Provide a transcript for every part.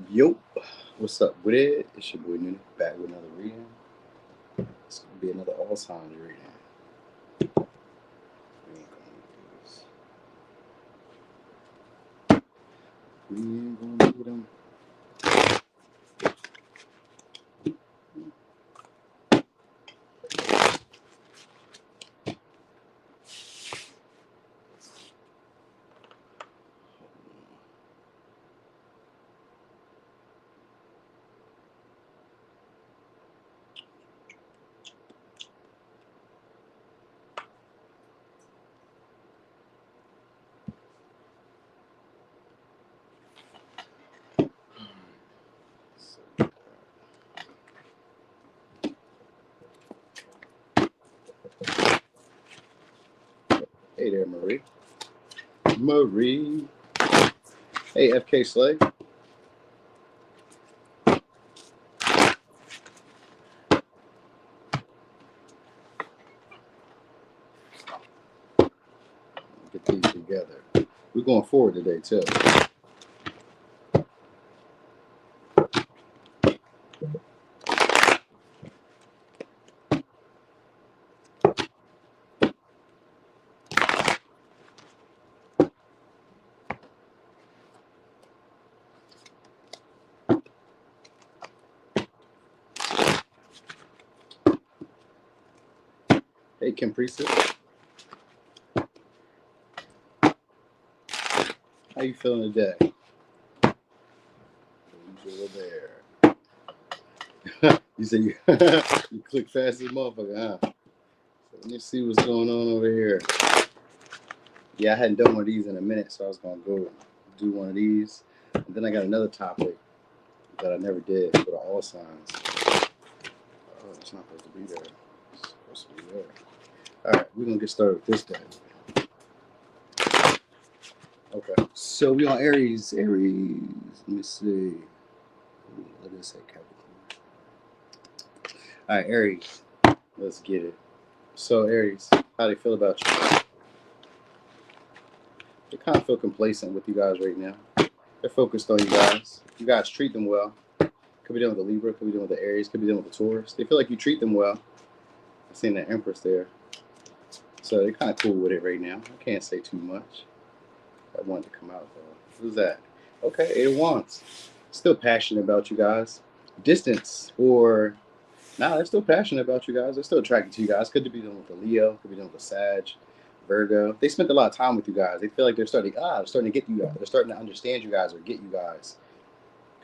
Yo, what's up with it? It's your boy Nunu back with another reading. It's gonna be another all signs reading. We ain't gonna do this. We ain't gonna do them. Hey there, Marie. Marie. Hey, FK Slay. Get these together. We're going forward today, too. Hey, Kim Priestess. How you feeling today? Over there. You said you, you click fast as motherfucker, huh? So let me see what's going on over here. Yeah, I hadn't done one of these in a minute, so I was going to go do one of these. And then I got another topic that I never did for the all signs. Oh, it's not supposed to be there. It's supposed to be there. All right, we're going to get started with this guy. Okay, so we on Aries. Aries. Let me see. What did it say, Capricorn? All right, Aries. Let's get it. So, Aries, how do you feel about you? They kind of feel complacent with you guys right now. They're focused on you guys. You guys treat them well. Could be dealing with the Libra, could be dealing with the Aries, could be dealing with the Taurus. They feel like you treat them well. I've seen the Empress there. So they're kind of cool with it right now. I can't say too much. I wanted to come out though. Who's that? Okay, 8 of Wands. Still passionate about you guys. Distance or they're still passionate about you guys. They're still attracted to you guys. Could be dealing with the Leo, could be dealing with the Sag, Virgo. They spent a lot of time with you guys. They feel like they're starting to get you guys. They're starting to understand you guys or get you guys.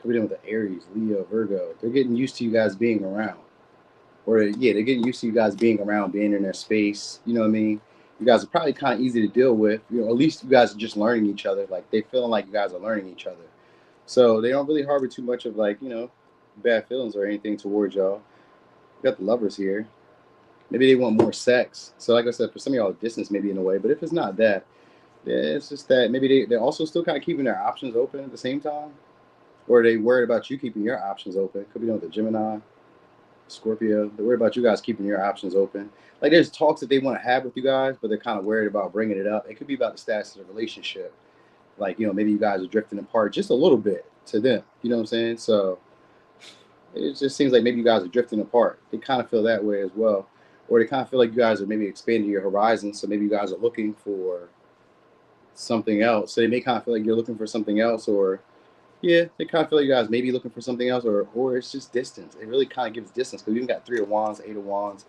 Could be dealing with the Aries, Leo, Virgo. They're getting used to you guys being around. Or yeah, they're getting used to you guys being around, being in their space. You know what I mean? You guys are probably kind of easy to deal with. You know, at least you guys are just learning each other. Like they feeling like you guys are learning each other. So they don't really harbor too much of bad feelings or anything towards y'all. You got the lovers here. Maybe they want more sex. So like I said, for some of y'all, distance maybe in a way. But if it's not that, yeah, it's just that maybe they're also still kind of keeping their options open at the same time. Or are they worried about you keeping your options open? Could be with the Gemini, Scorpio. They're worried about you guys keeping your options open. Like there's talks that they want to have with you guys, but they're kind of worried about bringing it up. It could be about the status of the relationship. Like, maybe you guys are drifting apart just a little bit to them. You know what I'm saying? So it just seems like maybe you guys are drifting apart. They kind of feel that way as well. Or they kind of feel like you guys are maybe expanding your horizons. So maybe you guys are looking for something else. So they may kind of feel like you're looking for something else, or yeah, they kind of feel like you guys may be looking for something else, or it's just distance. It really kind of gives distance because we even got 3 of Wands, 8 of Wands.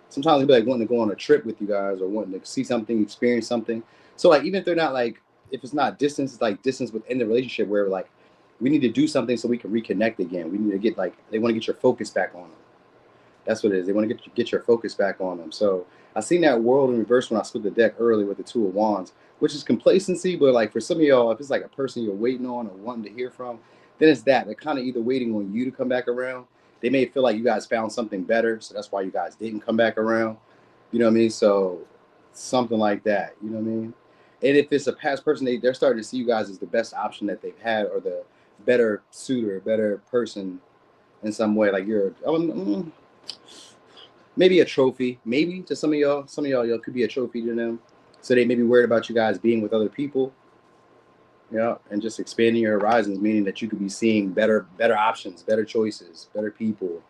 Sometimes they'll be like wanting to go on a trip with you guys or wanting to see something, experience something. So like even if they're not like, if it's not distance, it's like distance within the relationship where like we need to do something so we can reconnect again. We need to get like they want to get your focus back on them. That's what it is. They want to get your focus back on them. So I seen that world in reverse when I split the deck early with the 2 of Wands, which is complacency. But like for some of y'all, if it's like a person you're waiting on or wanting to hear from, then it's that. They're kind of either waiting on you to come back around. They may feel like you guys found something better, so that's why you guys didn't come back around. You know what I mean? So something like that. You know what I mean? And if it's a past person, they're starting to see you guys as the best option that they've had or the better suitor, better person in some way. Like you're, maybe a trophy, maybe to some of y'all. Some of y'all could be a trophy to them. So they may be worried about you guys being with other people. Yeah, and just expanding your horizons, meaning that you could be seeing better options, better choices, better people,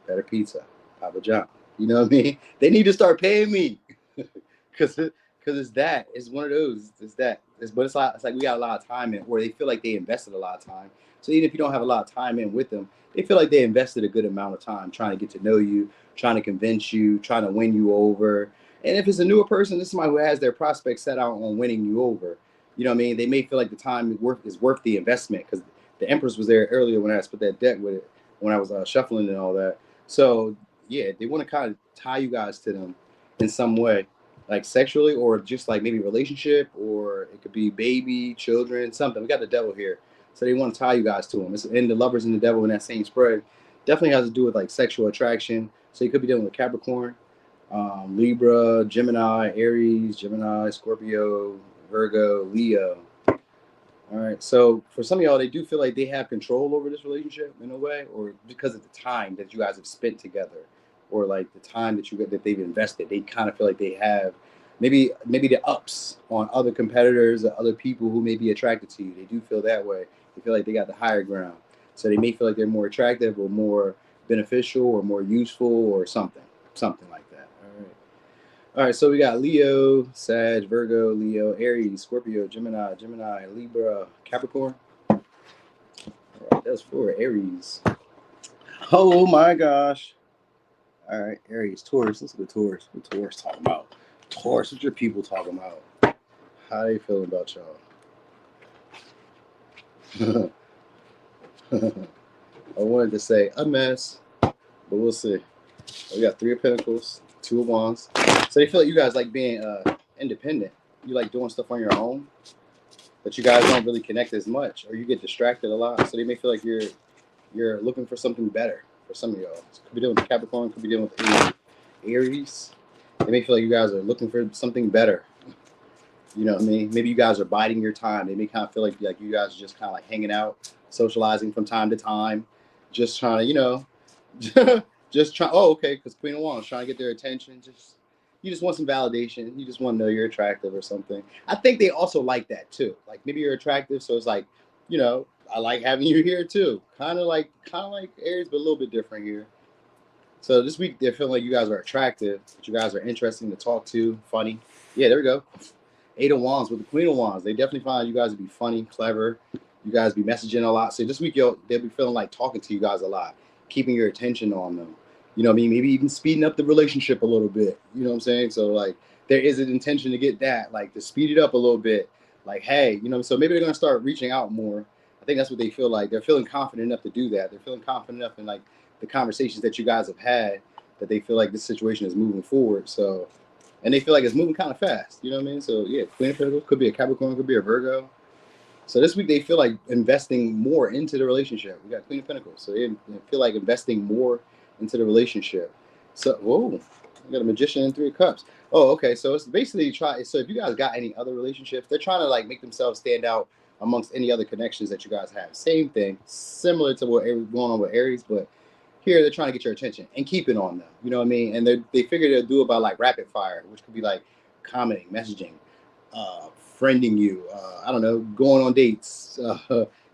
better pizza, Papa John. You know what I mean? They need to start paying me, because it's that. It's one of those. It's that. But it's like we got a lot of time in, or they feel like they invested a lot of time. So even if you don't have a lot of time in with them, they feel like they invested a good amount of time trying to get to know you, trying to convince you, trying to win you over. And if it's a newer person, this is somebody who has their prospects set out on winning you over. You know what I mean? They may feel like the time is worth the investment, because the Empress was there earlier when I split that deck with it, when I was shuffling and all that. So yeah, they want to kind of tie you guys to them in some way, like sexually, or just like maybe relationship, or it could be baby, children, something. We got the devil here, so they want to tie you guys to them. And the lovers and the devil in that same spread definitely has to do with like sexual attraction. So you could be dealing with Capricorn, Libra, Gemini, Aries, Gemini, Scorpio, Virgo, Leo. All right. So for some of y'all, they do feel like they have control over this relationship in a way, or because of the time that you guys have spent together, or like the time that they've invested. They kind of feel like they have maybe the ups on other competitors or other people who may be attracted to you. They do feel that way. They feel like they got the higher ground. So they may feel like they're more attractive or more beneficial or more useful or something like that. All right. All right, so we got Leo, Sag, Virgo, Leo, Aries, Scorpio, Gemini, Libra, Capricorn. All right, that's for Aries. Oh my gosh. All right, Aries, Taurus. Let's go Taurus. What Taurus talking about? Taurus, what your people talking about? How they feeling about y'all? I wanted to say a mess, but we'll see. We got Three of Pentacles, Two of Wands. So they feel like you guys like being independent. You like doing stuff on your own, but you guys don't really connect as much, or you get distracted a lot. So they may feel like you're looking for something better for some of y'all. So could be dealing with Capricorn, could be dealing with Aries. They may feel like you guys are looking for something better. You know what I mean? Maybe you guys are biding your time. They may kind of feel like you guys are just kind of like hanging out, socializing from time to time, just trying to, just try. Oh, okay, because Queen of Wands trying to get their attention. You just want some validation. You just want to know you're attractive or something. I think they also like that too. Like maybe you're attractive, so it's like, I like having you here too. Kind of like Aries, but a little bit different here. So this week they're feeling like you guys are attractive, that you guys are interesting to talk to, funny. Yeah, there we go. Eight of Wands with the Queen of Wands. They definitely find you guys to be funny, clever. You guys be messaging a lot. So this week they'll be feeling like talking to you guys a lot, keeping your attention on them. You know what I mean? Maybe even speeding up the relationship a little bit. You know what I'm saying? So like there is an intention to get that, like to speed it up a little bit. Like, hey, so maybe they're gonna start reaching out more. I think that's what they feel like. They're feeling confident enough to do that. They're feeling confident enough in like the conversations that you guys have had, that they feel like this situation is moving forward. So, and they feel like it's moving kind of fast. You know what I mean? So yeah, Queen of Pentacles could be a Capricorn, could be a Virgo. So this week they feel like investing more into the relationship. We got Queen of Pentacles, so they feel like investing more into the relationship. So whoa, we got a Magician and Three of Cups. Oh, okay. So it's basically So if you guys got any other relationships, they're trying to like make themselves stand out amongst any other connections that you guys have. Same thing, similar to what going on with Aries, but here they're trying to get your attention and keep it on them. You know what I mean? And they figure they'll do it by like rapid fire, which could be like commenting, messaging, friending you. I don't know, going on dates,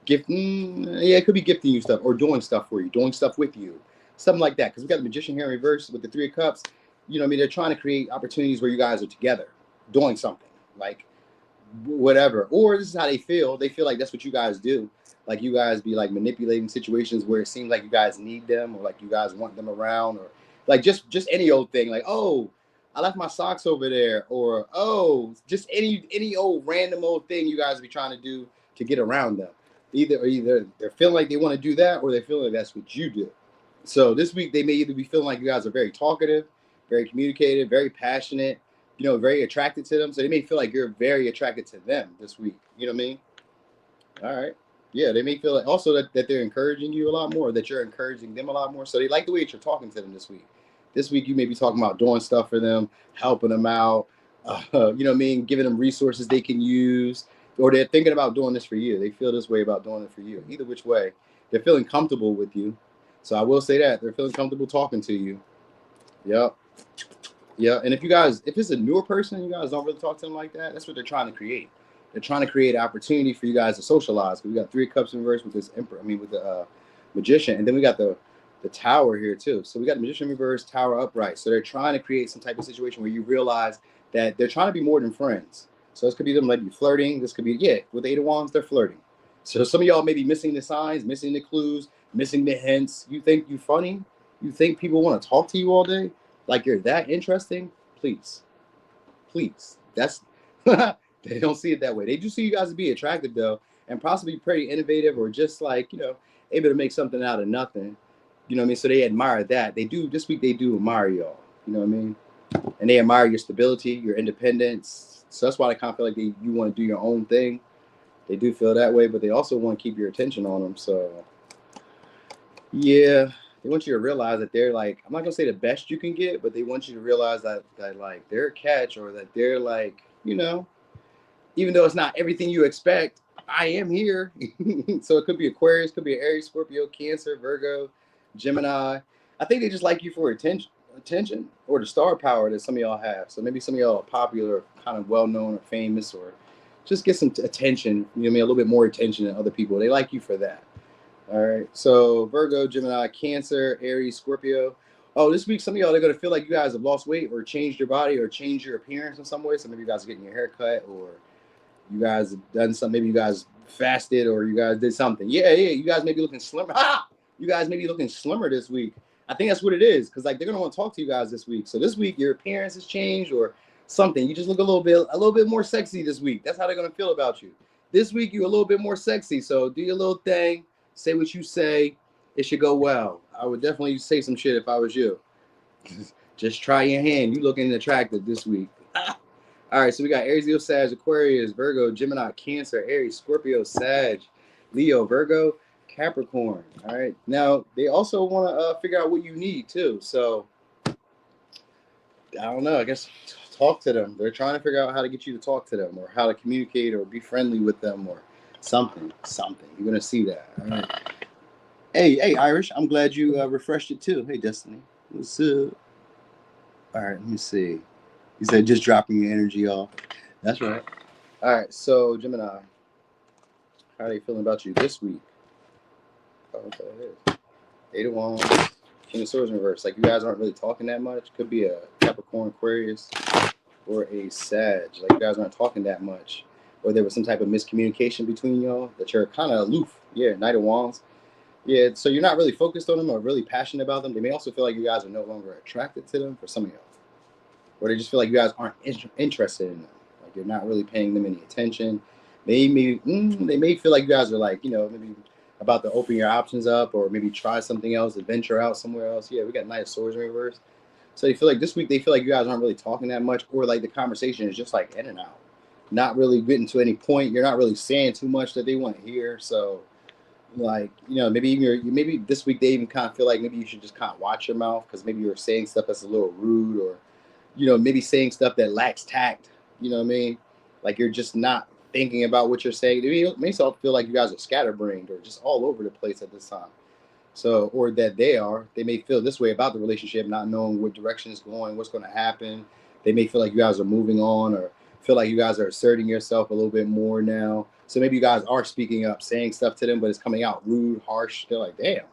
gifting. Yeah, it could be gifting you stuff or doing stuff for you, doing stuff with you, something like that. Because we got the Magician here in reverse with the Three of Cups. You know what I mean? They're trying to create opportunities where you guys are together, doing something like whatever. Or this is how they feel. They feel like that's what you guys do. Like you guys be like manipulating situations where it seems like you guys need them, or like you guys want them around, or like just any old thing. Like, oh, I left my socks over there, or oh, just any old random old thing you guys be trying to do to get around them. Either they're feeling like they want to do that, or they feel like that's what you do. So this week they may either be feeling like you guys are very talkative, very communicative, very passionate, very attracted to them. So they may feel like you're very attracted to them this week. You know what I mean? All right. Yeah, they may feel like also that they're encouraging you a lot more, that you're encouraging them a lot more. So they like the way that you're talking to them this week. This week you may be talking about doing stuff for them, helping them out, you know what I mean, giving them resources they can use, or they're thinking about doing this for you. They feel this way about doing it for you. Either which way, they're feeling comfortable with you. So I will say that they're feeling comfortable talking to you. Yep. Yeah, and if it's a newer person, you guys don't really talk to them like that. That's what they're trying to create. They're trying to create an opportunity for you guys to socialize. We got 3 of Cups in reverse with this Emperor. I mean, with the Magician, and then we got the Tower here too. So we got the Magician in reverse, Tower upright. So they're trying to create some type of situation where you realize that they're trying to be more than friends. So this could be them like you flirting. This could be, yeah, with the 8 of Wands, they're flirting. So some of y'all may be missing the signs, missing the clues, missing the hints. You think you're funny? You think people want to talk to you all day? Like you're that interesting? Please. Please. That's they don't see it that way. They do see you guys to be attractive though, and possibly pretty innovative, or just like, you know, able to make something out of nothing. You know what I mean? So they admire that. They do, this week they do admire y'all. You know what I mean? And they admire your stability, your independence. So that's why they kind of feel like you want to do your own thing. They do feel that way, but they also want to keep your attention on them. So yeah, they want you to realize that they're like, I'm not gonna say the best you can get, but they want you to realize that like they're a catch, or that they're like, you know, even though it's not everything you expect, I am here. So it could be Aquarius, could be Aries, Scorpio, Cancer, Virgo, Gemini. I think they just like you for attention, or the star power that some of y'all have. So maybe some of y'all are popular, kind of well-known or famous, or just get some attention, you know what I mean, a little bit more attention than other people. They like you for that. All right. So Virgo, Gemini, Cancer, Aries, Scorpio. Oh, this week some of y'all are going to feel like you guys have lost weight or changed your body or changed your appearance in some way. So maybe you guys are getting your hair cut, or you guys have done something. Maybe you guys fasted, or you guys did something. Yeah. You guys may be looking slimmer. You guys may be looking slimmer this week. I think that's what it is, because like they're gonna want to talk to you guys this week. So this week your appearance has changed or something. You just look a little bit more sexy this week. That's how they're gonna feel about you. This week you're a little bit more sexy. So do your little thing. Say what you say. It should go well. I would definitely say some shit if I was you. Just try your hand. You looking attractive this week. All right, so we got Aries, Leo, Sag, Aquarius, Virgo, Gemini, Cancer, Aries, Scorpio, Sag, Leo, Virgo, Capricorn. All right. Now, they also want to figure out what you need, too. So, I don't know. I guess talk to them. They're trying to figure out how to get you to talk to them, or how to communicate, or be friendly with them, or something. You're going to see that. All right. Hey, Irish. I'm glad you refreshed it, too. Hey, Destiny. What's up? All right. Let me see. You said just dropping your energy off. That's right. All right. So, Gemini, how are they feeling about you this week? Oh, okay, it is. 8 of Wands, King of Swords in reverse. Like you guys aren't really talking that much. Could be a Capricorn, Aquarius, or a Sag. Like you guys aren't talking that much. Or there was some type of miscommunication between y'all that you're kind of aloof. Yeah, Knight of Wands. Yeah, so you're not really focused on them or really passionate about them. They may also feel like you guys are no longer attracted to them for some of y'all. Or they just feel like you guys aren't interested in them. Like you're not really paying them any attention. They may feel like you guys are like, you know, maybe about to open your options up, or maybe try something else, adventure out somewhere else. Yeah, we got Knight of Swords in reverse. So they feel like this week they feel like you guys aren't really talking that much, or like the conversation is just like in and out. Not really getting to any point. You're not really saying too much that they want to hear. So like, you know, maybe maybe this week they even kind of feel like maybe you should just kind of watch your mouth, because maybe you're saying stuff that's a little rude, or, you know, maybe saying stuff that lacks tact. You know what I mean? Like you're just not thinking about what you're saying. It may feel like you guys are scatterbrained or just all over the place at this time. So, or that they may feel this way about the relationship, not knowing what direction it's going, what's going to happen. They may feel like you guys are moving on, or feel like you guys are asserting yourself a little bit more now. So maybe you guys are speaking up, saying stuff to them, but it's coming out rude, harsh. They're like, damn.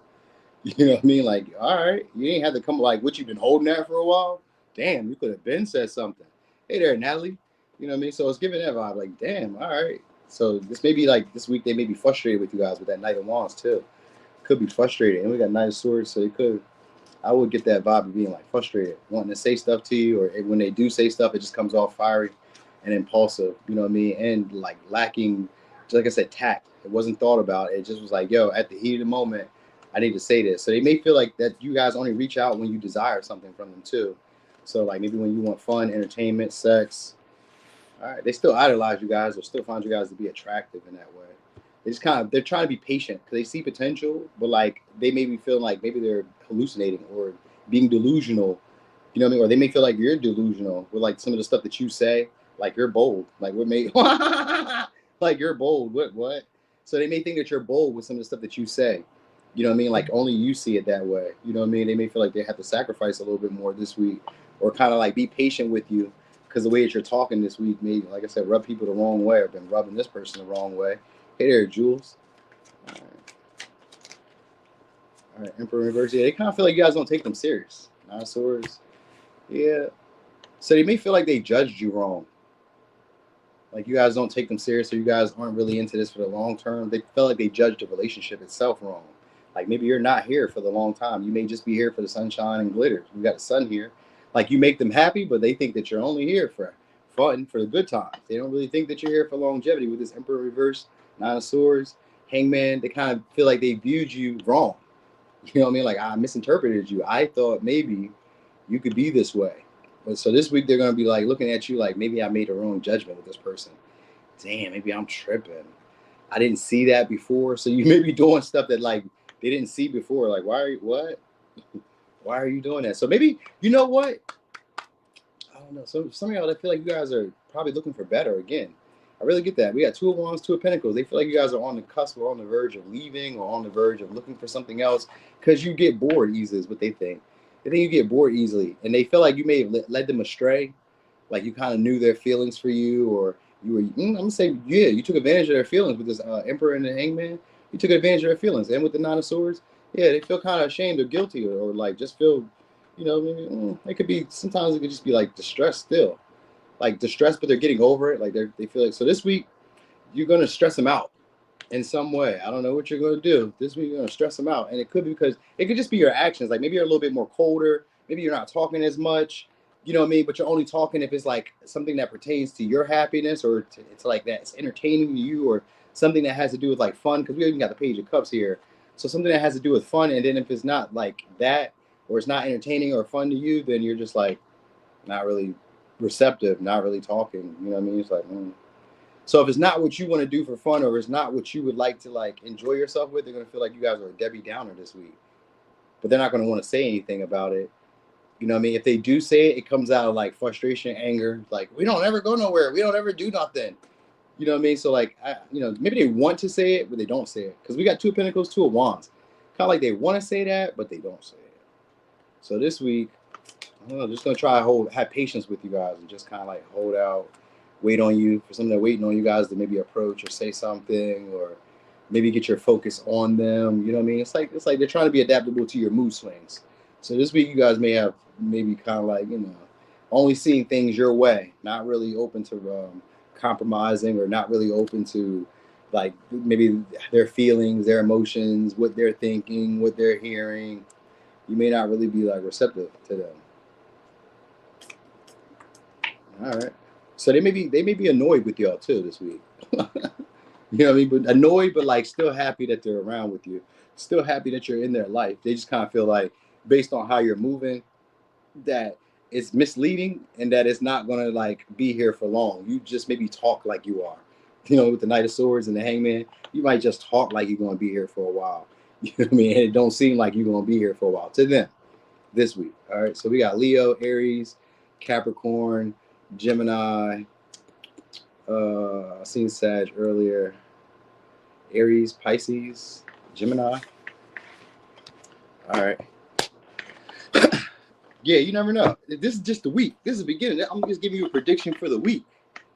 You know what I mean? Like, all right, you ain't had to come like what you've been holding that for a while. Damn, you could have been said something. Hey there, Natalie. You know what I mean? So it's giving that vibe, like, damn, all right. So this may be like this week they may be frustrated with you guys with that Knight of Wands too. Could be frustrated. And we got Knight of Swords, so I would get that vibe of being like frustrated, wanting to say stuff to you, or when they do say stuff, it just comes off fiery and impulsive, you know what I mean? And like lacking, just like I said, tact. It wasn't thought about. It just was like, yo, at the heat of the moment, I need to say this. So they may feel like that you guys only reach out when you desire something from them too. So like maybe when you want fun, entertainment, sex. All right, they still idolize you guys, or still find you guys to be attractive in that way. They're trying to be patient because they see potential, but like they may be feeling like maybe they're hallucinating or being delusional, you know what I mean? Or they may feel like you're delusional with like some of the stuff that you say, like you're bold, like what made like you're bold, what? So they may think that you're bold with some of the stuff that you say, you know what I mean? Like only you see it that way, you know what I mean? They may feel like they have to sacrifice a little bit more this week, or kind of like be patient with you, because the way that you're talking this week may, like I said, rub people the wrong way, or been rubbing this person the wrong way. Hey there, Jules. All right, Emperor reverse. Yeah, they kind of feel like you guys don't take them serious. Nine of Swords. Yeah. So they may feel like they judged you wrong. Like you guys don't take them serious, or you guys aren't really into this for the long term. They feel like they judged the relationship itself wrong. Like maybe you're not here for the long time. You may just be here for the sunshine and glitter. We got the sun here. Like you make them happy, but they think that you're only here for fun, for the good times. They don't really think that you're here for longevity. With this Emperor reverse, Nine of Swords, Hangman, they kind of feel like they viewed you wrong. You know what I mean? Like I misinterpreted you. I thought maybe you could be this way. But so this week they're gonna be like looking at you like maybe I made a wrong judgment with this person. Damn, maybe I'm tripping. I didn't see that before. So you may be doing stuff that like they didn't see before. Like why are you what? Why are you doing that? So maybe you know what? I don't know. So some of y'all that feel like you guys are probably looking for better again. I really get that. We got Two of Wands, Two of Pentacles. They feel like you guys are on the cusp or on the verge of leaving or on the verge of looking for something else because you get bored easily is what they think. They think you get bored easily. And they feel like you may have led them astray. Like you kind of knew their feelings for you, or you were, I'm going to say, yeah, you took advantage of their feelings with this Emperor and the Hangman. You took advantage of their feelings. And with the Nine of Swords, yeah, they feel kind of ashamed or guilty or like just feel, you know, maybe it could be, sometimes it could just be like distressed still. Like distressed, but they're getting over it. Like they feel like, so this week you're going to stress them out in some way. I don't know what you're going to do. This week you're going to stress them out. And it could be because it could just be your actions. Like maybe you're a little bit more colder. Maybe you're not talking as much, you know what I mean? But you're only talking if it's like something that pertains to your happiness or it's like that. It's entertaining to you or something that has to do with like fun. Because we even got the Page of Cups here. So something that has to do with fun. And then if it's not like that or it's not entertaining or fun to you, then you're just like not really receptive, not really talking, you know what I mean? It's like, So if it's not what you want to do for fun or it's not what you would like to like enjoy yourself with, they're going to feel like you guys are a Debbie Downer this week. But they're not going to want to say anything about it. You know what I mean? If they do say it, it comes out of like frustration, anger, like we don't ever go nowhere. We don't ever do nothing. You know what I mean? So like, maybe they want to say it, but they don't say it. Because we got Two of Pentacles, Two of Wands. Kind of like they want to say that, but they don't say it. So this week, I don't know, just gonna try to have patience with you guys and just kind of like hold out, wait on you for something. They're waiting on you guys to maybe approach or say something, or maybe get your focus on them. You know what I mean? It's like they're trying to be adaptable to your mood swings. So this week you guys may have maybe kind of like only seeing things your way, not really open to compromising or not really open to like maybe their feelings, their emotions, what they're thinking, what they're hearing. You may not really be like receptive to them. All right. So they may be annoyed with y'all too this week. You know what I mean? But annoyed, but like still happy that they're around with you. Still happy that you're in their life. They just kind of feel like based on how you're moving, that it's misleading and that it's not gonna like be here for long. You just maybe talk like you are. You know, with the Knight of Swords and the Hangman, you might just talk like you're gonna be here for a while. You know what I mean? And it don't seem like you're gonna be here for a while to them this week. All right. So we got Leo, Aries, Capricorn, Gemini. I seen Sag earlier. Aries, Pisces, Gemini. All right. Yeah, you never know. This is just the week. This is the beginning. I'm just giving you a prediction for the week.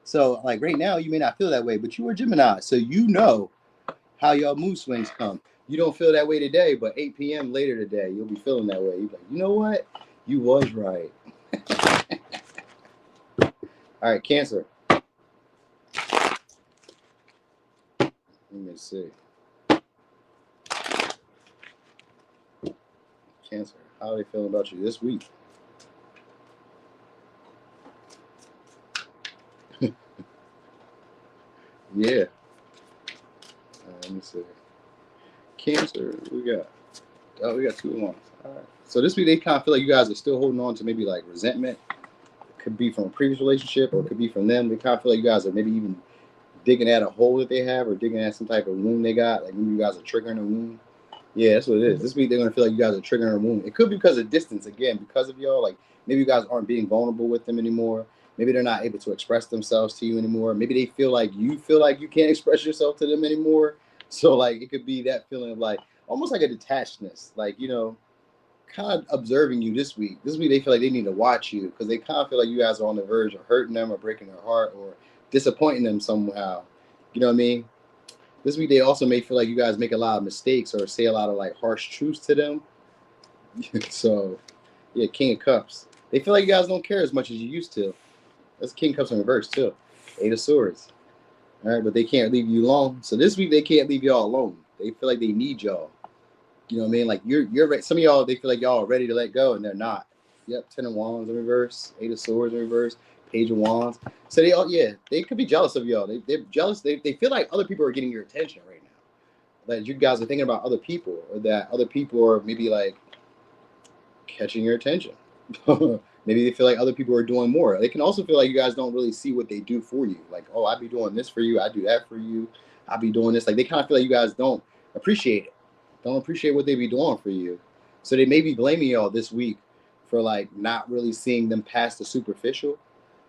So, like right now, you may not feel that way, but you are Gemini, so you know how y'all mood swings come. You don't feel that way today, but 8 p.m. later today, you'll be feeling that way. You'll be like, you know what? You was right. All right, Cancer. Let me see. Cancer, how are they feeling about you this week? Yeah. Let me see. Cancer, we got Two of Wands. All right. So this week they kind of feel like you guys are still holding on to maybe like resentment. It could be from a previous relationship or it could be from them. They kind of feel like you guys are maybe even digging at a hole that they have or digging at some type of wound they got. Like maybe you guys are triggering a wound. Yeah, that's what it is. This week they're going to feel like you guys are triggering a wound. It could be because of distance, again, because of y'all. Like maybe you guys aren't being vulnerable with them anymore. Maybe they're not able to express themselves to you anymore. Maybe they feel like you can't express yourself to them anymore. So like it could be that feeling of like almost like a detachedness, like, kind of observing you this week. This week they feel like they need to watch you because they kind of feel like you guys are on the verge of hurting them or breaking their heart or disappointing them somehow. You know what I mean? This week they also may feel like you guys make a lot of mistakes or say a lot of like harsh truths to them. So yeah, King of Cups. They feel like you guys don't care as much as you used to. That's King of Cups in reverse too. Eight of Swords. All right, but they can't leave you alone. So this week they can't leave y'all alone. They feel like they need y'all. You know what I mean? Like you're ready. Some of y'all, they feel like y'all are ready to let go and they're not. Yep, 10 of Wands in reverse, 8 of Swords in reverse, Page of Wands. So they all, yeah, they could be jealous of y'all. They're jealous. They feel like other people are getting your attention right now. That you guys are thinking about other people, or that other people are maybe like catching your attention. Maybe they feel like other people are doing more. They can also feel like you guys don't really see what they do for you. Like, oh, I be doing this for you. I do that for you. I be doing this. Like they kind of feel like you guys don't appreciate it. Don't appreciate what they be doing for you. So they may be blaming y'all this week for like not really seeing them past the superficial.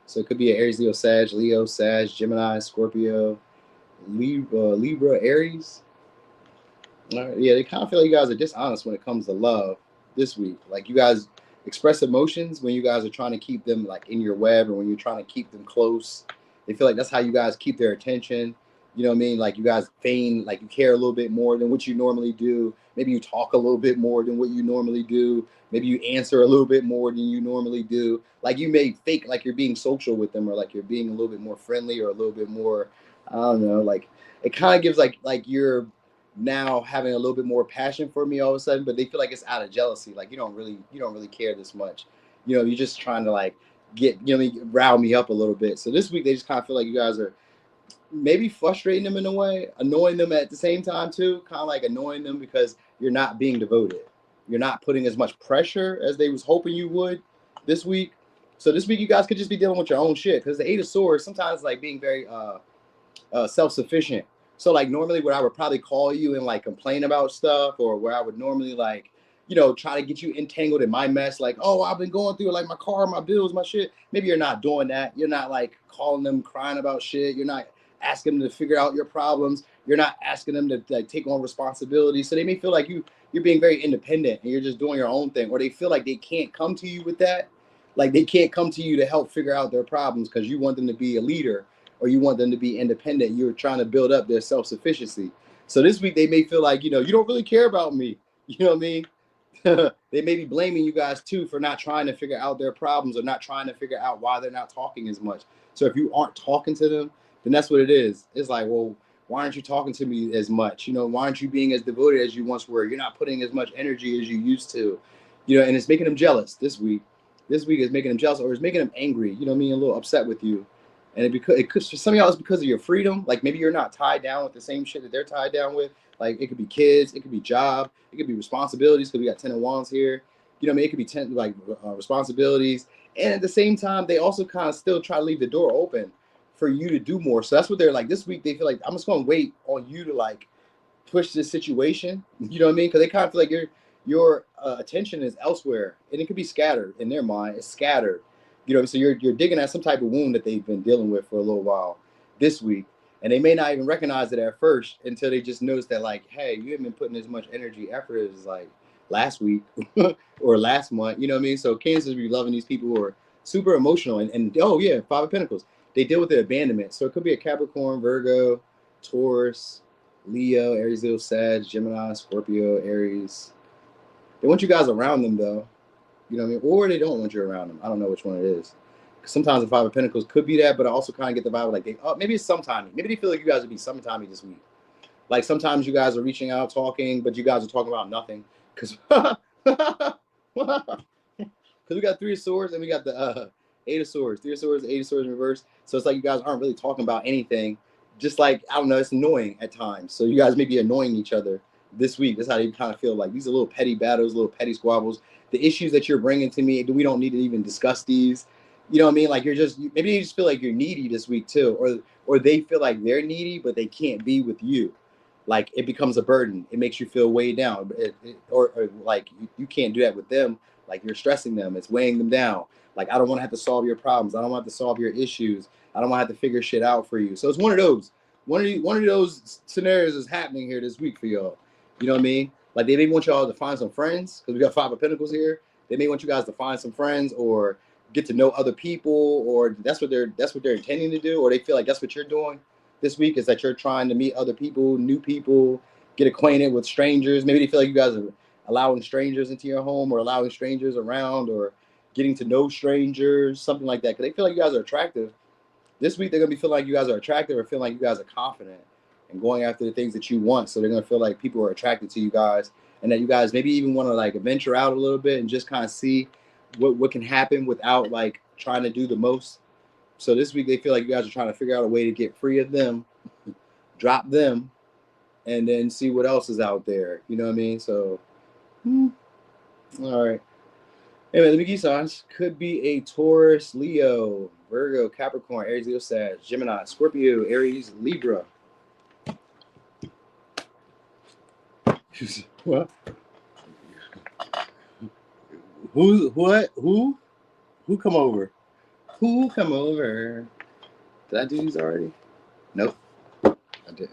So it could be an Aries, Leo, Sag, Gemini, Scorpio, Libra, Aries. Yeah, they kind of feel like you guys are dishonest when it comes to love this week. Like you guys express emotions when you guys are trying to keep them like in your web or when you're trying to keep them close. They feel like that's how you guys keep their attention. You know what I mean? Like you guys feign like you care a little bit more than what you normally do. Maybe you talk a little bit more than what you normally do. Maybe you answer a little bit more than you normally do. Like you may fake like you're being social with them or like you're being a little bit more friendly or a little bit more, I don't know, like it kind of gives like you're now having a little bit more passion for me all of a sudden, but they feel like it's out of jealousy. Like you don't really care this much. You know, you're just trying to like get, you know, rile me up a little bit. So this week they just kind of feel like you guys are maybe frustrating them in a way, annoying them at the same time too, kind of like annoying them because you're not being devoted. You're not putting as much pressure as they was hoping you would this week. So this week you guys could just be dealing with your own shit because the Eight of Swords sometimes like being very self-sufficient. So like normally where I would probably call you and like complain about stuff, or where I would normally like, you know, try to get you entangled in my mess, like, oh, I've been going through like my car, my bills, my shit. Maybe you're not doing that. You're not like calling them crying about shit. You're not asking them to figure out your problems. You're not asking them to like take on responsibility. So they may feel like you're being very independent and you're just doing your own thing, or they feel like they can't come to you with that. Like they can't come to you to help figure out their problems because you want them to be a leader or you want them to be independent. You're trying to build up their self-sufficiency. So this week they may feel like, you know, you don't really care about me. You know what I mean? They may be blaming you guys too for not trying to figure out their problems or not trying to figure out why they're not talking as much. So if you aren't talking to them, then that's what it is. It's like, well, why aren't you talking to me as much? You know, why aren't you being as devoted as you once were? You're not putting as much energy as you used to. You know, and it's making them jealous this week. This week is making them jealous, or it's making them angry. You know what I mean? A little upset with you. And it could for some of y'all it's because of your freedom. Like maybe you're not tied down with the same shit that they're tied down with. Like it could be kids, it could be job, it could be responsibilities. Because we got 10 of Wands here. You know what I mean? It could be 10 like responsibilities, and at the same time they also kind of still try to leave the door open for you to do more. So that's what they're like this week. They feel like I'm just going to wait on you to like push this situation. You know what I mean? Because they kind of feel like your attention is elsewhere, and it could be scattered in their mind. It's scattered. You know, so you're digging at some type of wound that they've been dealing with for a little while this week. And they may not even recognize it at first until they just notice that, like, hey, you haven't been putting as much energy, effort as like last week or last month. You know what I mean? So Cancers be loving these people who are super emotional. And oh, yeah, Five of Pentacles. They deal with their abandonment. So it could be a Capricorn, Virgo, Taurus, Leo, Aries, Leo, Sag, Gemini, Scorpio, Aries. They want you guys around them, though. You know what I mean? Or they don't want you around them. I don't know which one it is. Sometimes the Five of Pentacles could be that, but I also kind of get the vibe like, maybe it's sometimey. Maybe they feel like you guys would be sometimey this week. Like sometimes you guys are reaching out, talking, but you guys are talking about nothing. Because we got Three of Swords and we got the Eight of Swords. Three of Swords, Eight of Swords in reverse. So it's like you guys aren't really talking about anything. Just like, I don't know, it's annoying at times. So you guys may be annoying each other this week. That's how they kind of feel like. These are little petty battles, little petty squabbles. The issues that you're bringing to me, we don't need to even discuss these. You know what I mean? Like maybe you just feel like you're needy this week too, or they feel like they're needy, but they can't be with you. Like it becomes a burden. It makes you feel weighed down, or like you can't do that with them. Like you're stressing them. It's weighing them down. Like I don't want to have to solve your problems. I don't want to solve your issues. I don't want to have to figure shit out for you. So it's one of those. One of those scenarios is happening here this week for y'all. You know what I mean? Like they may want y'all to find some friends because we got 5 of Pentacles here. They may want you guys to find some friends or get to know other people, or that's what they're intending to do, or they feel like that's what you're doing this week, is that you're trying to meet other people, new people, get acquainted with strangers. Maybe they feel like you guys are allowing strangers into your home or allowing strangers around or getting to know strangers, something like that. Because they feel like you guys are attractive. This week, they're going to be feeling like you guys are attractive or feeling like you guys are confident and going after the things that you want. So they're going to feel like people are attracted to you guys and that you guys maybe even want to like venture out a little bit and just kind of see what can happen without like trying to do the most. So this week, they feel like you guys are trying to figure out a way to get free of them, drop them, and then see what else is out there. You know what I mean? So, all right. Anyway, let me give you signs. Could be a Taurus, Leo, Virgo, Capricorn, Aries, Leo, Sag, Gemini, Scorpio, Aries, Libra. What? Who? Who come over? Who come over? Did I do these already? Nope. I didn't.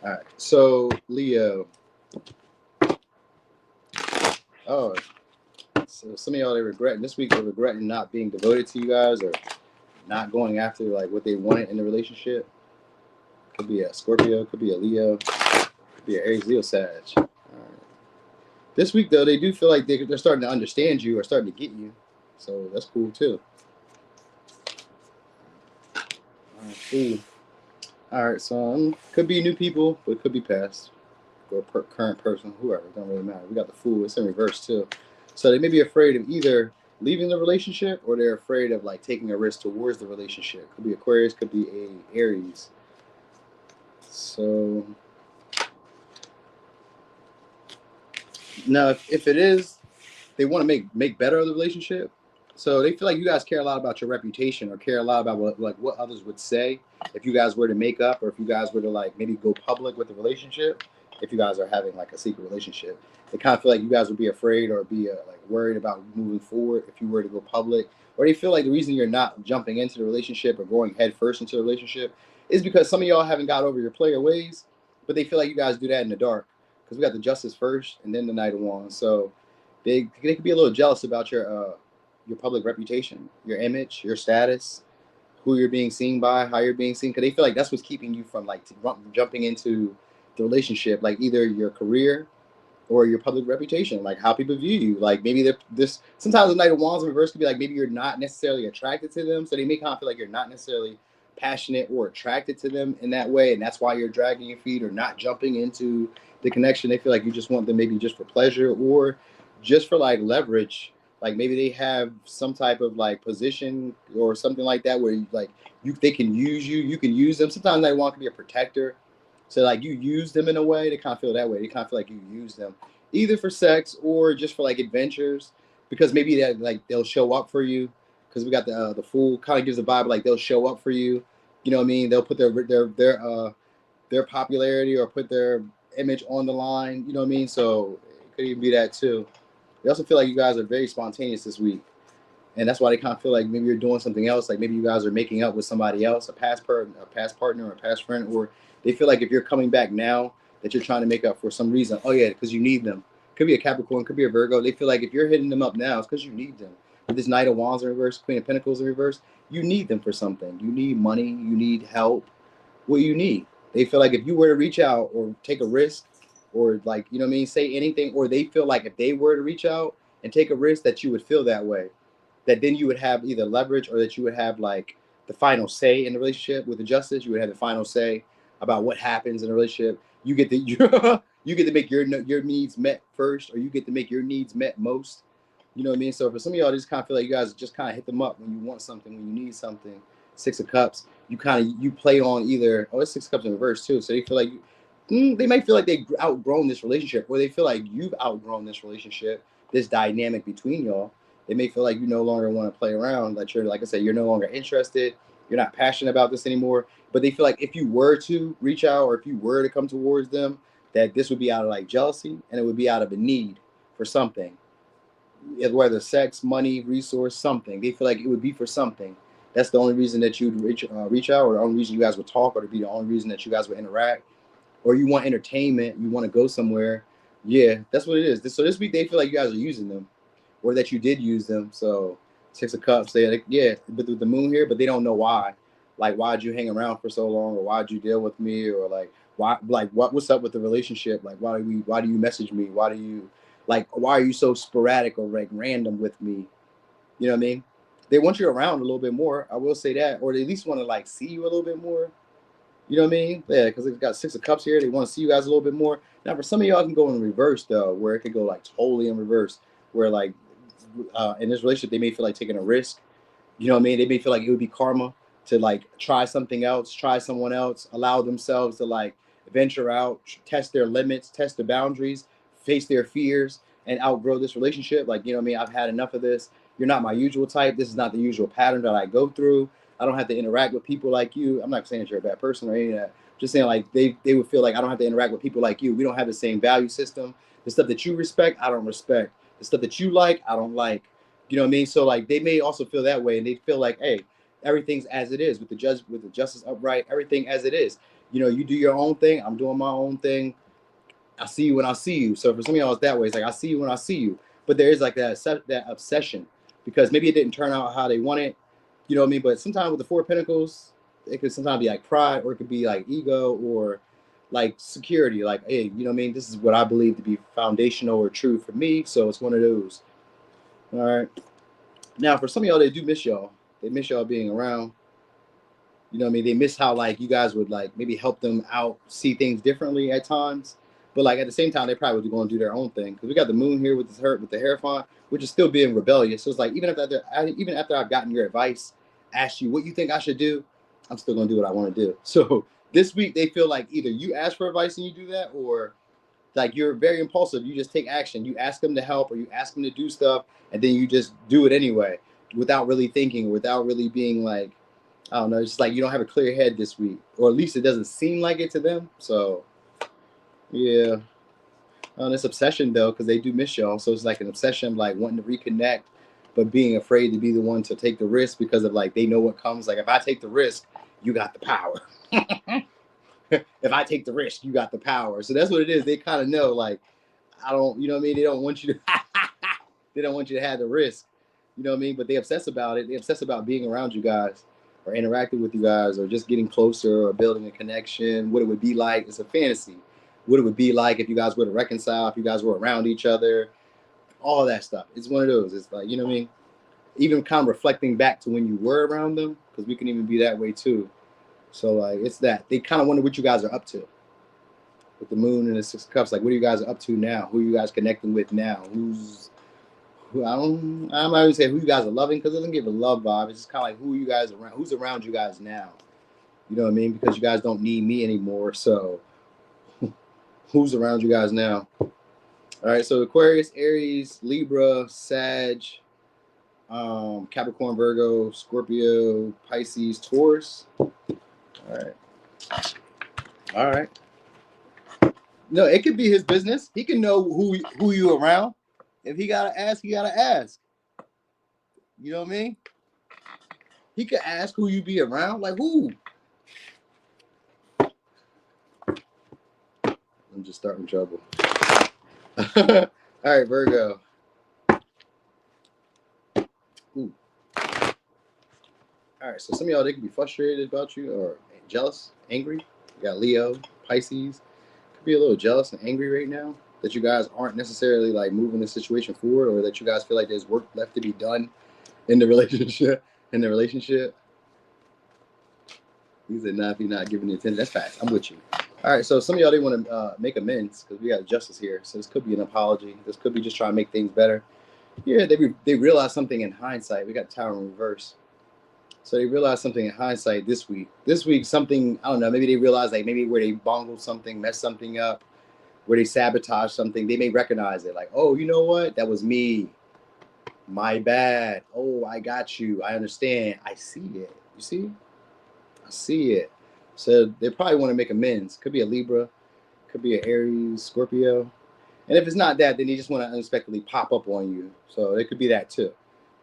All right. So, Leo. Oh. So some of y'all, they regretting this week, they're regretting not being devoted to you guys or not going after like what they wanted in the relationship. Could be a Scorpio, could be a Leo, could be an Aries, Leo, Sag. All right. This week though, they do feel like they're starting to understand you or starting to get you, so that's cool too. All right, cool. All right, so could be new people, but it could be past or current person, whoever. It don't really matter. We got the Fool. It's in reverse too. So they may be afraid of either leaving the relationship or they're afraid of like taking a risk towards the relationship. Could be Aquarius, could be a Aries. So now if it is, they want to make better of the relationship. So they feel like you guys care a lot about your reputation or care a lot about what others would say if you guys were to make up or if you guys were to like maybe go public with the relationship. If you guys are having like a secret relationship, they kind of feel like you guys would be afraid or be like worried about moving forward if you were to go public, or they feel like the reason you're not jumping into the relationship or going head first into the relationship is because some of y'all haven't got over your player ways, but they feel like you guys do that in the dark because we got the Justice first and then the Knight of Wands. So they could be a little jealous about your public reputation, your image, your status, who you're being seen by, how you're being seen, because they feel like that's what's keeping you from like jumping into the relationship, like either your career or your public reputation, like how people view you. Like maybe this sometimes the Knight of Wands in reverse could be like maybe you're not necessarily attracted to them, so they may kind of feel like you're not necessarily passionate or attracted to them in that way, and that's why you're dragging your feet or not jumping into the connection. They feel like you just want them maybe just for pleasure or just for like leverage. Like maybe they have some type of like position or something like that where they can use you, you can use them. Sometimes they want to be a protector. So like you use them in a way, they kind of feel that way. They kind of feel like you use them either for sex or just for like adventures, because maybe that like they'll show up for you. Because we got the Fool kind of gives a vibe like they'll show up for you. You know what I mean? They'll put their popularity or put their image on the line. You know what I mean? So it could even be that too. They also feel like you guys are very spontaneous this week. And that's why they kind of feel like maybe you're doing something else. Like maybe you guys are making up with somebody else, a past partner or a past friend, or they feel like if you're coming back now that you're trying to make up for some reason. Oh yeah, because you need them. Could be a Capricorn, could be a Virgo. They feel like if you're hitting them up now, it's because you need them. With this Knight of Wands in reverse, Queen of Pentacles in reverse, you need them for something. You need money, you need help. What you need. They feel like if you were to reach out or take a risk or like, you know what I mean, say anything, or they feel like if they were to reach out and take a risk that you would feel that way, that then you would have either leverage or that you would have like the final say in the relationship with the Justice. You would have the final say about what happens in the relationship. You get to you get to make your needs met first, or you get to make your needs met most. You know what I mean? So for some of y'all, just kind of feel like you guys just kind of hit them up when you want something, when you need something. 6 of Cups, you play on either. Oh, it's 6 of Cups in reverse too. So they feel like they might feel like they've outgrown this relationship, or they feel like you've outgrown this relationship, this dynamic between y'all. They may feel like you no longer want to play around, that you're, like I said, you're no longer interested, you're not passionate about this anymore. But they feel like if you were to reach out or if you were to come towards them, that this would be out of like jealousy and it would be out of a need for something, whether sex, money, resource, something. They feel like it would be for something. That's the only reason that you'd reach out, or the only reason you guys would talk, or to be the only reason that you guys would interact. Or you want entertainment, you want to go somewhere, Yeah, that's what it is. So this week they feel like you guys are using them, or that you did use them. So 6 of Cups, they like, yeah, but with the moon here, but they don't know why. Like, why'd you hang around for so long, or why'd you deal with me, or like why, like what's up with the relationship? Like, why do you message me? Why do you, like, why are you so sporadic or like random with me? You know what I mean? They want you around a little bit more. I will say that, or they at least want to like see you a little bit more. You know what I mean? Yeah, because they've got 6 of Cups here. They want to see you guys a little bit more. Now, for some of y'all, it can go in reverse though, where it could go like totally in reverse, where like in this relationship they may feel like taking a risk. You know what I mean? They may feel like it would be karma to like try something else, try someone else, allow themselves to like venture out, test their limits, test their boundaries, face their fears, and outgrow this relationship. Like, you know what I mean? I've had enough of this. You're not my usual type. This is not the usual pattern that I go through. I don't have to interact with people like you. I'm not saying that you're a bad person or any of that. Just saying like they would feel like I don't have to interact with people like you. We don't have the same value system. The stuff that you respect, I don't respect. The stuff that you like, I don't like. You know what I mean? So like they may also feel that way, and they feel like, hey, everything's as it is with the judge, with the justice upright, everything as it is. You know, you do your own thing, I'm doing my own thing. I see you when I see you. So for some of y'all, it's that way. It's like I see you when I see you. But there is like that obsession because maybe it didn't turn out how they wanted. You know what I mean? But sometimes with the 4 of Pentacles, it could sometimes be like pride, or it could be like ego, or like security. Like, hey, you know what I mean? This is what I believe to be foundational or true for me. So it's one of those. All right. Now, for some of y'all, they do miss y'all. They miss y'all being around. You know what I mean? They miss how like you guys would like maybe help them out, see things differently at times. But like at the same time, they probably would going to do their own thing because we got the moon here with this hurt with the Hierophant, which is still being rebellious. So it's like even after I've gotten your advice, asked you what you think I should do, I'm still going to do what I want to do. So this week they feel like either you ask for advice and you do that, or like you're very impulsive. You just take action. You ask them to help, or you ask them to do stuff, and then you just do it anyway without really thinking, without really being like, I don't know. It's just like you don't have a clear head this week, or at least it doesn't seem like it to them. So yeah, this obsession though, because they do miss y'all. So it's like an obsession, like wanting to reconnect, but being afraid to be the one to take the risk because of like they know what comes. Like if I take the risk, you got the power. If I take the risk, you got the power. So that's what it is. They kind of know, like, I don't, you know what I mean? They don't want you to, they don't want you to have the risk, you know what I mean? But they obsess about it. They obsess about being around you guys, or interacting with you guys, or just getting closer, or building a connection. What it would be like. It's a fantasy. What it would be like if you guys were to reconcile, if you guys were around each other, all that stuff. It's one of those. It's like, you know what I mean? Even kind of reflecting back to when you were around them, because we can even be that way too. So like it's that they kind of wonder what you guys are up to with the moon and the 6 of Cups. Like what are you guys up to now? Who are you guys connecting with now? I'm not even say who you guys are loving because it doesn't give a love vibe. It's just kind of like who you guys around, who's around you guys now. You know what I mean? Because you guys don't need me anymore. So who's around you guys now? All right. So Aquarius, Aries, Libra, Sag, Capricorn, Virgo, Scorpio, Pisces, Taurus. All right. All right. No, it could be his business. He can know who you around. If he gotta ask, he gotta ask. You know what I mean? He could ask who you be around. Like who? I'm just starting trouble. All right, Virgo. Ooh. All right, so some of y'all, they can be frustrated about you or jealous, angry. You got Leo, Pisces. Could be a little jealous and angry right now that you guys aren't necessarily like moving the situation forward, or that you guys feel like there's work left to be done in the relationship. He said, "Nah, if you're not giving the attention, that's facts. I'm with you." All right, so some of y'all, they want to make amends because we got justice here. So this could be an apology. This could be just trying to make things better. Yeah, they realized something in hindsight. We got Tower in reverse. So they realized something in hindsight this week. This week, something, I don't know, maybe they realized like maybe where they bungled something, messed something up, where they sabotaged something. They may recognize it like, oh, you know what? That was me. My bad. Oh, I got you. I understand. I see it. You see? I see it. So they probably want to make amends. Could be a Libra, could be an Aries, Scorpio. And if it's not that, then they just want to unexpectedly pop up on you. So it could be that too.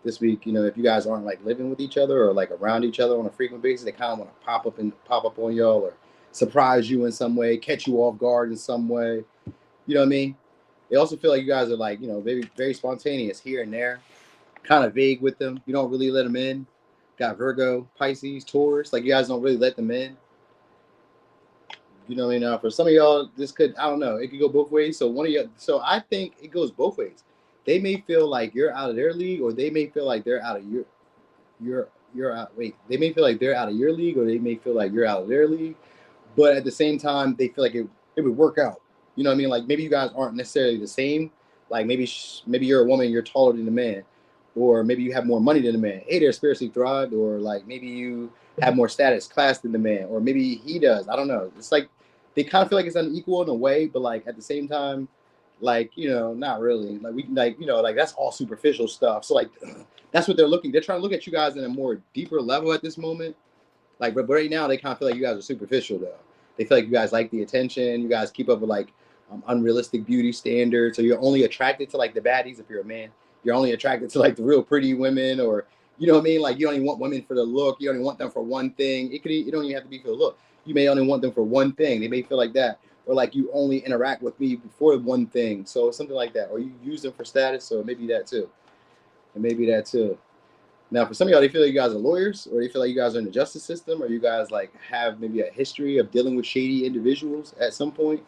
This week, you know, if you guys aren't like living with each other or like around each other on a frequent basis, they kind of want to pop up on y'all or surprise you in some way, catch you off guard in some way. You know what I mean? They also feel like you guys are like, you know, maybe very spontaneous here and there, kind of vague with them. You don't really let them in. Got Virgo, Pisces, Taurus. Like you guys don't really let them in. You know what I mean? Now, for some of y'all, this could, I don't know, it could go both ways. So one of you, so I think it goes both ways. They may feel like you're out of their league, or they may feel like they're out of you're out. Wait, they may feel like they're out of your league, or they may feel like you're out of their league. But at the same time, they feel like it would work out. You know what I mean? Like maybe you guys aren't necessarily the same. Like maybe you're a woman, you're taller than the man, or maybe you have more money than the man. Hey, they're spiritually thrived, or like maybe you have more status, class than the man, or maybe he does. I don't know. It's like they kind of feel like it's unequal in a way, but like at the same time, like, you know, not really. Like we like, you know, like that's all superficial stuff. So like that's what they're looking. They're trying to look at you guys in a more deeper level at this moment. Like, but right now they kind of feel like you guys are superficial though. They feel like you guys like the attention. You guys keep up with like unrealistic beauty standards. So you're only attracted to like the baddies if you're a man. You're only attracted to like the real pretty women, or you know what I mean? Like you only want women for the look. You only want them for one thing. It don't even have to be for the look. You may only want them for one thing. They may feel like that. Or like you only interact with me for one thing. So something like that. Or you use them for status. So maybe that too. And maybe that too. Now, for some of y'all, they feel like you guys are lawyers, or they feel like you guys are in the justice system, or you guys like have maybe a history of dealing with shady individuals at some point.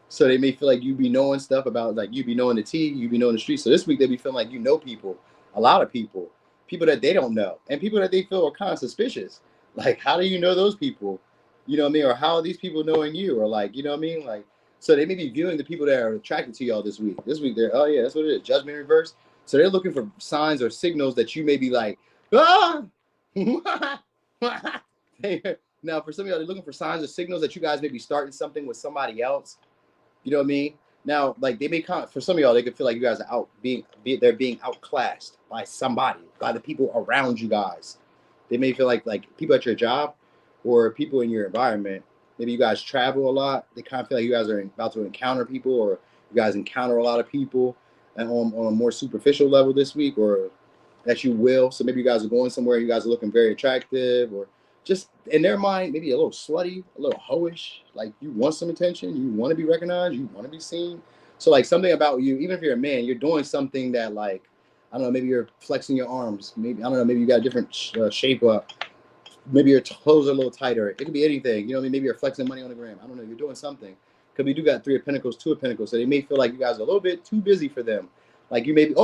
So they may feel like you be knowing stuff about, like you be knowing the tea, you be knowing the streets. So this week they be feeling like you know people, a lot of people that they don't know, and people that they feel are kind of suspicious. Like, how do you know those people? You know what I mean? Or how are these people knowing you? Or like, you know what I mean? Like, so they may be viewing the people that are attracted to y'all this week. This week they're, oh yeah, that's what it is, judgment reverse. So they're looking for signs or signals that you may be like, ah. Now, for some of y'all, they're looking for signs or signals that you guys may be starting something with somebody else. You know what I mean? Now, like they may for some of y'all, they could feel like you guys are they're being outclassed by somebody, by the people around you guys. They may feel like people at your job or people in your environment. Maybe you guys travel a lot. They kind of feel like you guys are about to encounter people, or you guys encounter a lot of people and on a more superficial level this week, or that you will. So maybe you guys are going somewhere, you guys are looking very attractive, or just in their mind, maybe a little slutty, a little hoish. Like you want some attention, you want to be recognized, you want to be seen. So like something about you, even if you're a man, you're doing something that like, I don't know, maybe you're flexing your arms. Maybe, I don't know, maybe you got a different shape up. Maybe your toes are a little tighter. It could be anything. You know what I mean? Maybe you're flexing money on the gram. I don't know. You're doing something. Because we do got 3 of Pentacles, 2 of Pentacles. So they may feel like you guys are a little bit too busy for them. Like you may be,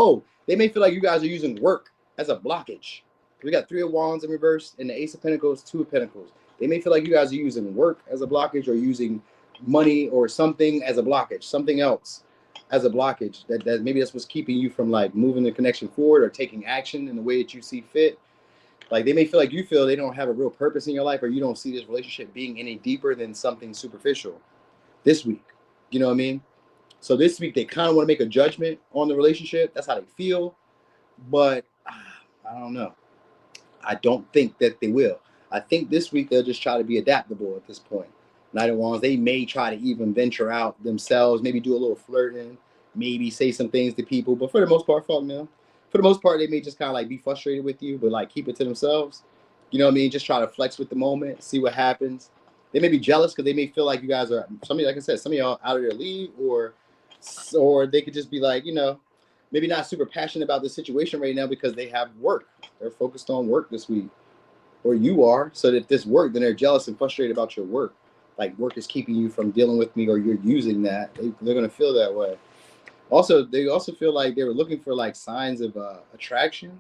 they may feel like you guys are using work as a blockage. We got 3 of Wands in reverse and the Ace of Pentacles, 2 of Pentacles. They may feel like you guys are using work as a blockage, or using money or something as a blockage, something else as a blockage. That maybe that's what's keeping you from like moving the connection forward or taking action in the way that you see fit. Like they may feel like you feel they don't have a real purpose in your life, or you don't see this relationship being any deeper than something superficial this week. You know what I mean? So this week they kind of want to make a judgment on the relationship. That's how they feel. But I don't know. I don't think that they will. I think this week they'll just try to be adaptable at this point. Knight of Wands, they may try to even venture out themselves, maybe do a little flirting, maybe say some things to people. But for the most part, fuck them. For the most part, they may just kind of like be frustrated with you, but like keep it to themselves. You know what I mean? Just try to flex with the moment, see what happens. They may be jealous because they may feel like you guys are, like I said, some of y'all out of their league, or they could just be like, you know, maybe not super passionate about the situation right now because they have work. They're focused on work this week, or you are. So that if this work, then they're jealous and frustrated about your work. Like work is keeping you from dealing with me, or you're using that. They're going to feel that way. Also, they also feel like they were looking for like signs of attraction.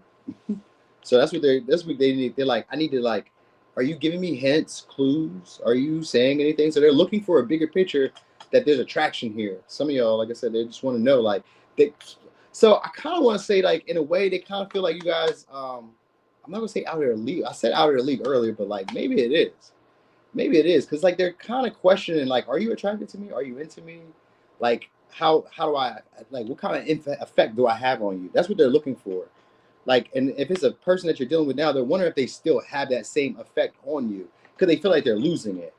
So that's what this week they need. They're like, I need to like, are you giving me hints, clues? Are you saying anything? So they're looking for a bigger picture, that there's attraction here. Some of y'all, like I said, they just want to know like they. So I kind of want to say like in a way they kind of feel like you guys. I'm not gonna say out of their league. I said out of their league earlier, but like maybe it is. Maybe it is, because like they're kind of questioning like, are you attracted to me? Are you into me? Like how do I, like, what kind of effect do I have on you? That's what they're looking for. Like, and if it's a person that you're dealing with now, they're wondering if they still have that same effect on you, because they feel like they're losing it.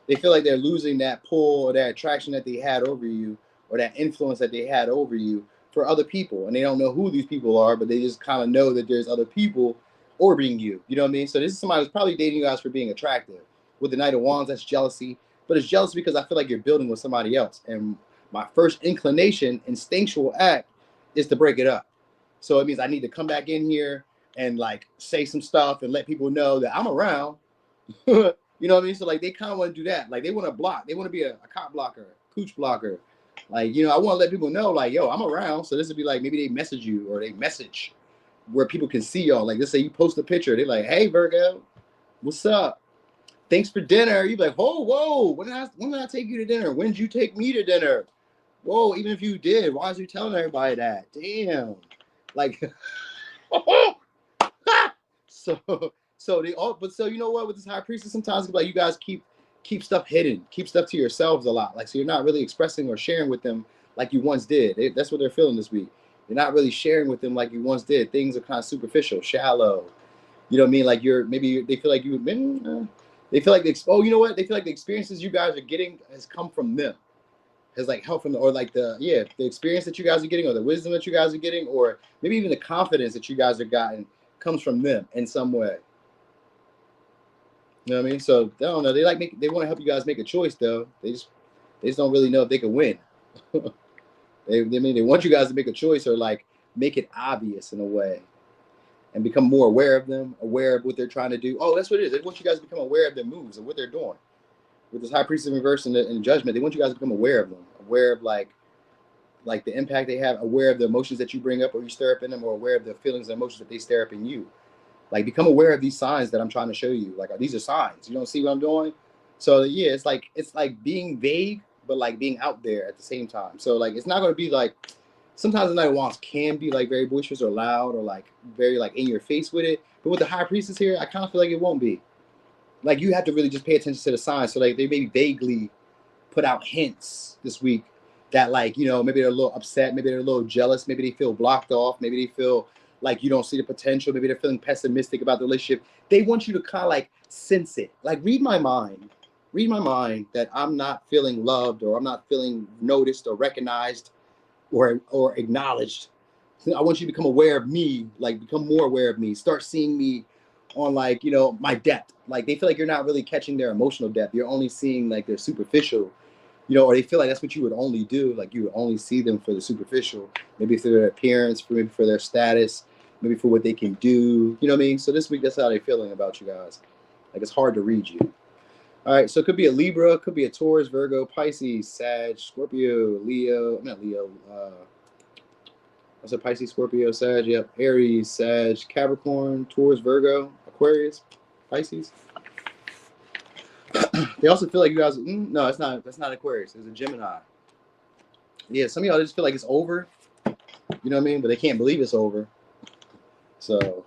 They feel like they're losing that pull or that attraction that they had over you, or that influence that they had over you for other people. And they don't know who these people are, but they just kind of know that there's other people orbiting you. You know what I mean? So this is somebody who's probably dating you guys for being attractive. With the Knight of Wands, that's jealousy. But it's jealousy because I feel like you're building with somebody else. And my first inclination, instinctual act is to break it up. So it means I need to come back in here and like say some stuff and let people know that I'm around. You know what I mean? So like they kind of want to do that. Like they want to block. They want to be a cop blocker, cooch blocker. Like, you know, I want to let people know like, yo, I'm around. So this would be like, maybe they message you or they message where people can see y'all. Like let's say you post a picture. They're like, hey, Virgo, what's up? Thanks for dinner. You be like, whoa, when did I take you to dinner? When did you take me to dinner? Whoa, even if you did, why is you telling everybody that? Damn. Like, so they all, but so you know what, with this high priestess, sometimes it's like you guys keep stuff hidden, keep stuff to yourselves a lot. Like, so you're not really expressing or sharing with them like you once did. That's what they're feeling this week. You're not really sharing with them like you once did. Things are kind of superficial, shallow. You know what I mean? Like they feel like they feel like you know what? They feel like the experiences you guys are getting has come from them. Has like help from or like the experience that you guys are getting or the wisdom that you guys are getting or maybe even the confidence that you guys are gotten comes from them in some way. You know what I mean? So I don't know. They want to help you guys make a choice though. They just don't really know if they can win. they want you guys to make a choice or like make it obvious in a way and become more aware of them, aware of what they're trying to do. Oh, that's what it is. They want you guys to become aware of their moves and what they're doing. With this high priestess in reverse and the judgment, they want you guys to become aware of them, aware of like the impact they have, aware of the emotions that you bring up or you stir up in them, or aware of the feelings and emotions that they stir up in you. Like become aware of these signs that I'm trying to show you. Like these are signs. You don't see what I'm doing? So yeah, it's like being vague, but like being out there at the same time. So like it's not gonna be like sometimes the Night of Wands can be like very boisterous or loud or like very like in your face with it. But with the high priestess here, I kind of feel like it won't be. Like you have to really just pay attention to the signs. So like they maybe vaguely put out hints this week that like, you know, maybe they're a little upset, maybe they're a little jealous, maybe they feel blocked off, maybe they feel like you don't see the potential, maybe they're feeling pessimistic about the relationship. They want you to kind of like sense it. Like read my mind that I'm not feeling loved or I'm not feeling noticed or recognized or acknowledged. I want you to become aware of me, like become more aware of me, start seeing me on like, you know, my depth. Like they feel like you're not really catching their emotional depth. You're only seeing like their superficial, you know, or they feel like that's what you would only do. Like you would only see them for the superficial, maybe for their appearance, maybe for their status, maybe for what they can do. You know what I mean? So this week, that's how they're feeling about you guys. Like it's hard to read you. All right, so it could be a Libra, could be a Taurus, Virgo, Pisces, Sag, Scorpio, Leo. Not Leo. I said Pisces, Scorpio, Sag. Yep. Aries, Sag, Capricorn, Taurus, Virgo, Aquarius, Pisces. They also feel like you guys. No, it's not. That's not Aquarius. It's a Gemini. Yeah, some of y'all just feel like it's over. You know what I mean? But they can't believe it's over. So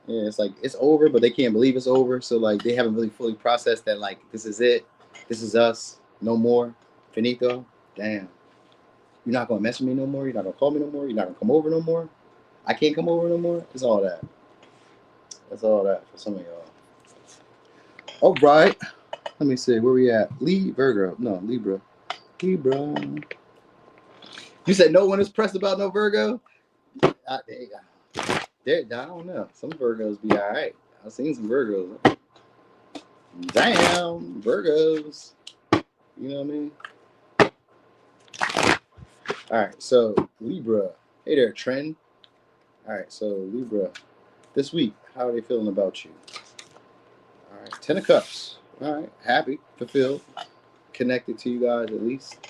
yeah, it's like it's over, but they can't believe it's over. So like they haven't really fully processed that. Like this is it. This is us. No more. Finito. Damn. You're not gonna mess with me no more. You're not gonna call me no more. You're not gonna come over no more. I can't come over no more. It's all that. That's all that for some of y'all. All right. Let me see. Where we at? Virgo. No, Libra. Libra. You said no one is pressed about no Virgo? I don't know. Some Virgos be all right. I've seen some Virgos. Damn, Virgos. You know what I mean? All right, so Libra. Hey there, Trend. All right, so Libra. This week, how are they feeling about you? All right, 10 of Cups. All right, happy, fulfilled, connected to you guys at least.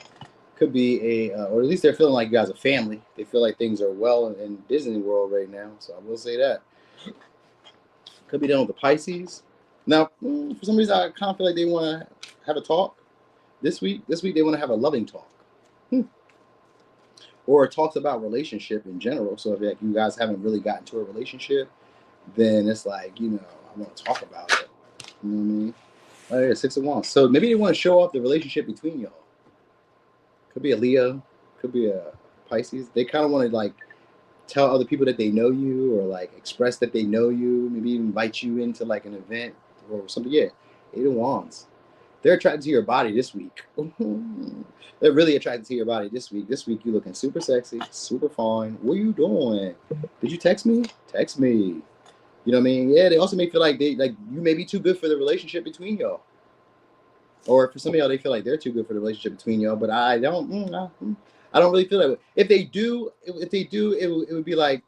Could be or at least they're feeling like you guys are family. They feel like things are well in Disney World right now, so I will say that. Could be done with the Pisces. Now, for some reason, I kind of feel like they want to have a talk this week. This week, they want to have a loving talk. Or it talks about relationship in general. So if like, you guys haven't really gotten to a relationship, then it's like, you know, I want to talk about it. You know what I mean? Oh, yeah, 6 of Wands. So maybe they want to show off the relationship between y'all. Could be a Leo. Could be a Pisces. They kind of want to like tell other people that they know you or like express that they know you. Maybe even invite you into like an event or something. Yeah, 8 of Wands. They're attracted to your body this week. They're really attracted to your body this week. This week, you're looking super sexy, super fine. What are you doing? Did you text me? Text me. You know what I mean? Yeah, they also may feel like you may be too good for the relationship between y'all. Or for some of y'all, they feel like they're too good for the relationship between y'all, but I don't. I don't really feel that way. If they do, it would be like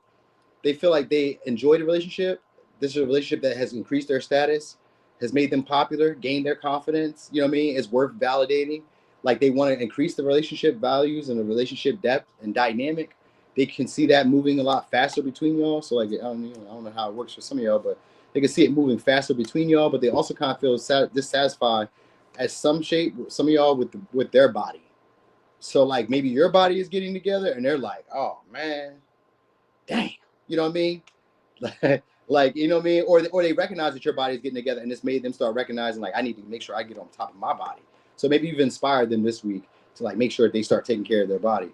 they feel like they enjoy the relationship. This is a relationship that has increased their status, has made them popular, gained their confidence. You know what I mean? It's worth validating. Like they want to increase the relationship values and the relationship depth and dynamic. They can see that moving a lot faster between y'all. So like I don't know how it works for some of y'all, but they can see it moving faster between y'all. But they also kind of feel dissatisfied as some shape. Some of y'all with their body. So like maybe your body is getting together and they're like, oh man, dang, you know what I mean? Like you know what I mean? Or they recognize that your body is getting together and it's made them start recognizing like I need to make sure I get on top of my body. So maybe you've inspired them this week to like make sure they start taking care of their body.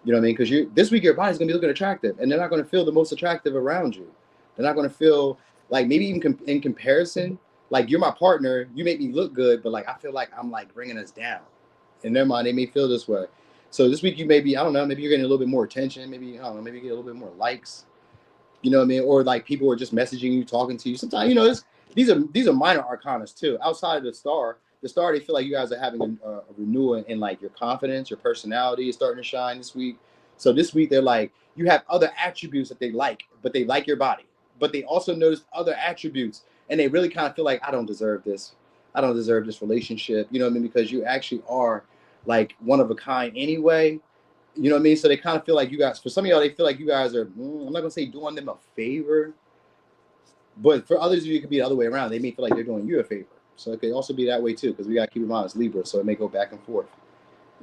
You know what I mean? Because this week your body's gonna be looking attractive, and they're not gonna feel the most attractive around you. They're not gonna feel like maybe even in comparison, like you're my partner, you make me look good, but like I feel like I'm like bringing us down. In their mind, they may feel this way. So this week you maybe I don't know, maybe you're getting a little bit more attention. Maybe I don't know, maybe you get a little bit more likes. You know what I mean? Or like people are just messaging you, talking to you. Sometimes you know these are minor arcanas too. Outside of the star, they feel like you guys are having a renewal in like your confidence, your personality is starting to shine this week. So this week they're like you have other attributes that they like, but they like your body. But they also notice other attributes, and they really kind of feel like I don't deserve this. I don't deserve this relationship. You know what I mean? Because you actually are like one of a kind anyway. You know what I mean? So they kind of feel like you guys, for some of y'all, they feel like you guys are, I'm not going to say doing them a favor, but for others of you, it could be the other way around. They may feel like they're doing you a favor. So it could also be that way too, because we got to keep in mind it's Libra. So it may go back and forth.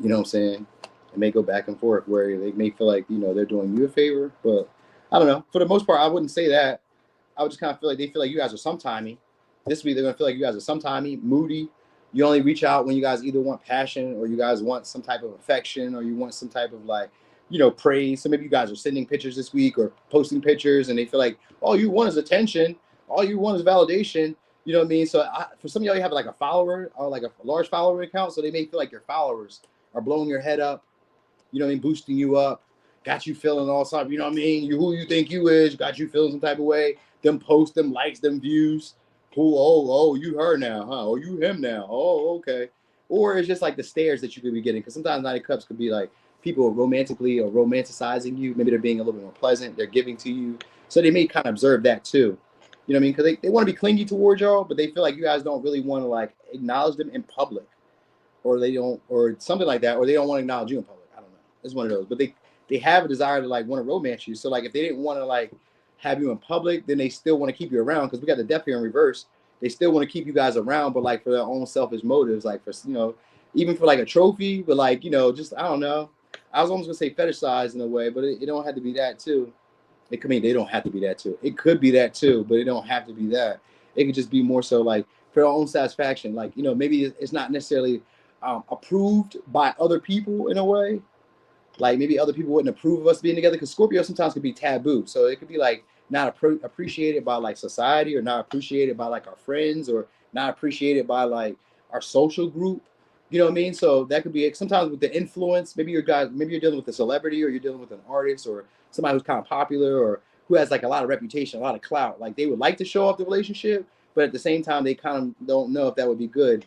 You know what I'm saying? It may go back and forth where they may feel like, you know, they're doing you a favor. But I don't know. For the most part, I wouldn't say that. I would just kind of feel like they feel like you guys are sometimey. This week, they're going to feel like you guys are sometimey, moody. You only reach out when you guys either want passion or you guys want some type of affection or you want some type of like, you know, praise. So maybe you guys are sending pictures this week or posting pictures and they feel like all you want is attention. All you want is validation. You know what I mean? So for some of y'all, you have like a follower or like a large follower account. So they may feel like your followers are blowing your head up. You know what I mean? Boosting you up. Got you feeling all something. You know what I mean? Who you think you is. Got you feeling some type of way. Them posts, them likes, them views. Oh, you her now, huh? Oh, you him now. Oh, okay. Or it's just like the stares that you could be getting. Because sometimes Knight of Cups could be like people romantically or romanticizing you. Maybe they're being a little bit more pleasant. They're giving to you. So they may kind of observe that too. You know what I mean? Because they want to be clingy towards y'all, but they feel like you guys don't really want to like acknowledge them in public. Or they don't, or something like that. Or they don't want to acknowledge you in public. I don't know. It's one of those. But they have a desire to like want to romance you. So like if they didn't want to like have you in public, then they still want to keep you around because we got the death here in reverse. They still want to keep you guys around, but like for their own selfish motives, like for, you know, even for like a trophy, but like, you know, just, I don't know. I was almost gonna say fetishized in a way, but it don't have to be that too. It could mean they don't have to be that too. It could be that too, but it don't have to be that. It could just be more so like for their own satisfaction. Like, you know, maybe it's not necessarily approved by other people in a way. Like maybe other people wouldn't approve of us being together because Scorpio sometimes could be taboo. So it could be like not appreciated by like society or not appreciated by like our friends or not appreciated by like our social group. You know what I mean? So that could be it. Sometimes with the influence, maybe you're dealing with a celebrity or you're dealing with an artist or somebody who's kind of popular or who has like a lot of reputation, a lot of clout. Like they would like to show off the relationship, but at the same time, they kind of don't know if that would be good.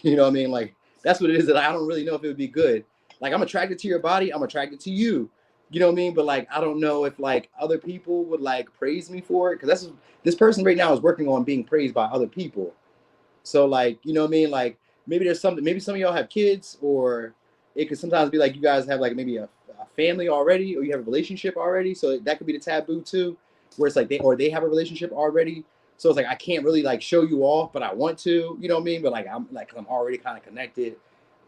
You know what I mean? Like that's what it is that I don't really know if it would be good. Like I'm attracted to your body, I'm attracted to you. You know what I mean? But like I don't know if like other people would like praise me for it because this person right now is working on being praised by other people. So like, you know what I mean? Like maybe there's something. Maybe some of y'all have kids, or it could sometimes be like you guys have like maybe a family already, or you have a relationship already. So that could be the taboo too, where it's like they have a relationship already. So it's like I can't really like show you off, but I want to. You know what I mean? But like I'm already kind of connected.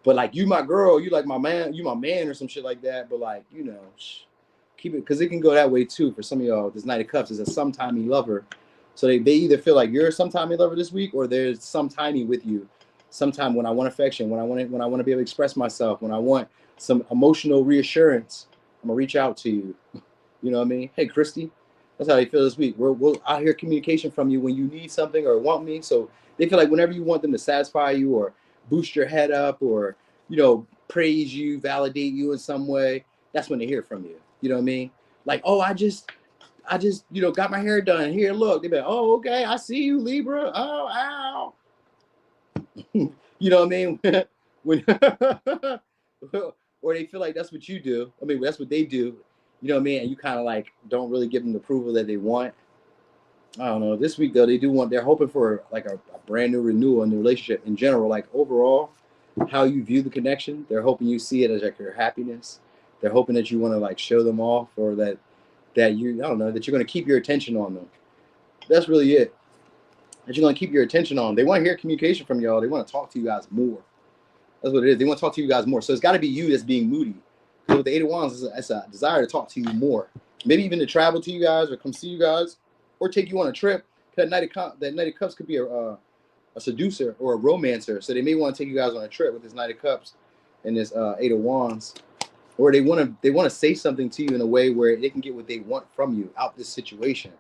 But like you my girl, you like my man, you my man or some shit like that. But like, you know, keep it because it can go that way too. For some of y'all, this Knight of Cups is a sometimey lover. So they either feel like you're a sometimey lover this week or there's sometimey with you. Sometime when I want affection, when I want to be able to express myself, when I want some emotional reassurance, I'm gonna reach out to you. You know what I mean? Hey, Christy, that's how they feel this week. We'll I hear communication from you when you need something or want me. So they feel like whenever you want them to satisfy you or boost your head up or, you know, praise you, validate you in some way, that's when they hear from you. You know what I mean? Like, oh, I just, you know, got my hair done. Here, look. They be like, oh, okay, I see you, Libra. Oh, ow. You know what I mean? When or they feel like that's what you do. I mean, that's what they do. You know what I mean? And you kind of like don't really give them the approval that they want. I don't know. This week though, they're hoping for like a brand new renewal in the relationship in general. Like overall, how you view the connection. They're hoping you see it as like your happiness. They're hoping that you want to like show them off, or that you, I don't know, that you're going to keep your attention on them. That's really it. That you're going to keep your attention on them. They want to hear communication from y'all. They want to talk to you guys more. That's what it is. They want to talk to you guys more. So it's got to be you that's being moody. Because with the Eight of Wands, it's a desire to talk to you more. Maybe even to travel to you guys or come see you guys or take you on a trip. That Knight of Cups could be a seducer or a romancer. So they may want to take you guys on a trip with this Knight of Cups and this Eight of Wands. Or they want to say something to you in a way where they can get what they want from you out this situation.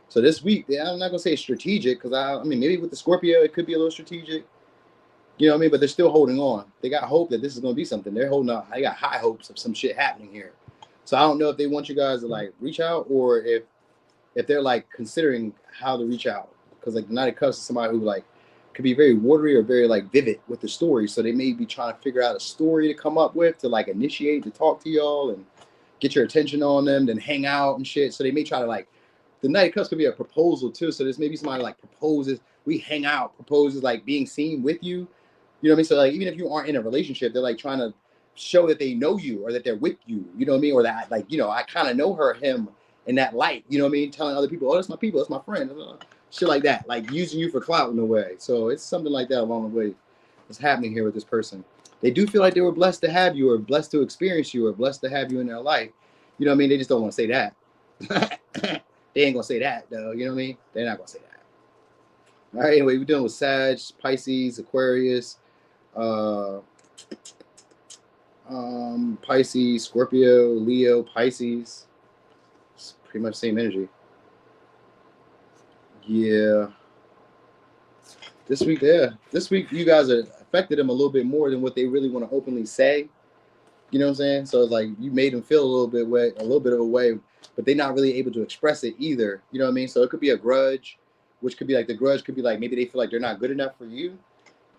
So this week, I'm not going to say strategic, because I mean, maybe with the Scorpio, it could be a little strategic. You know what I mean? But they're still holding on. They got hope that this is going to be something. They're holding on. They got high hopes of some shit happening here. So I don't know if they want you guys to like reach out, or if they're like considering how to reach out. Because like the Knight of Cups is somebody who like could be very watery or very like vivid with the story. So they may be trying to figure out a story to come up with to like initiate, to talk to y'all and get your attention on them, then hang out and shit. So they may try to like, the Knight of Cups could be a proposal too. So there's maybe somebody like proposes, we hang out, proposes like being seen with you. You know what I mean? So like even if you aren't in a relationship, they're like trying to show that they know you or that they're with you. You know what I mean? Or that like, you know, I kind of know her, him in that light. You know what I mean? Telling other people, oh, that's my people, that's my friend. Shit like that. Like using you for clout in a way. So it's something like that along the way that's happening here with this person. They do feel like they were blessed to have you, or blessed to experience you, or blessed to have you in their life. You know what I mean? They just don't want to say that. They ain't gonna say that though. You know what I mean? They're not gonna say that. All right. Anyway, we're dealing with Sag, Pisces, Aquarius, Pisces, Scorpio, Leo, Pisces. It's pretty much the same energy. Yeah. This week you guys are affected them a little bit more than what they really want to openly say. You know what I'm saying? So it's like you made them feel a little bit of a way, but they're not really able to express it either. You know what I mean? So it could be a grudge, which could be like the grudge could be like maybe they feel like they're not good enough for you.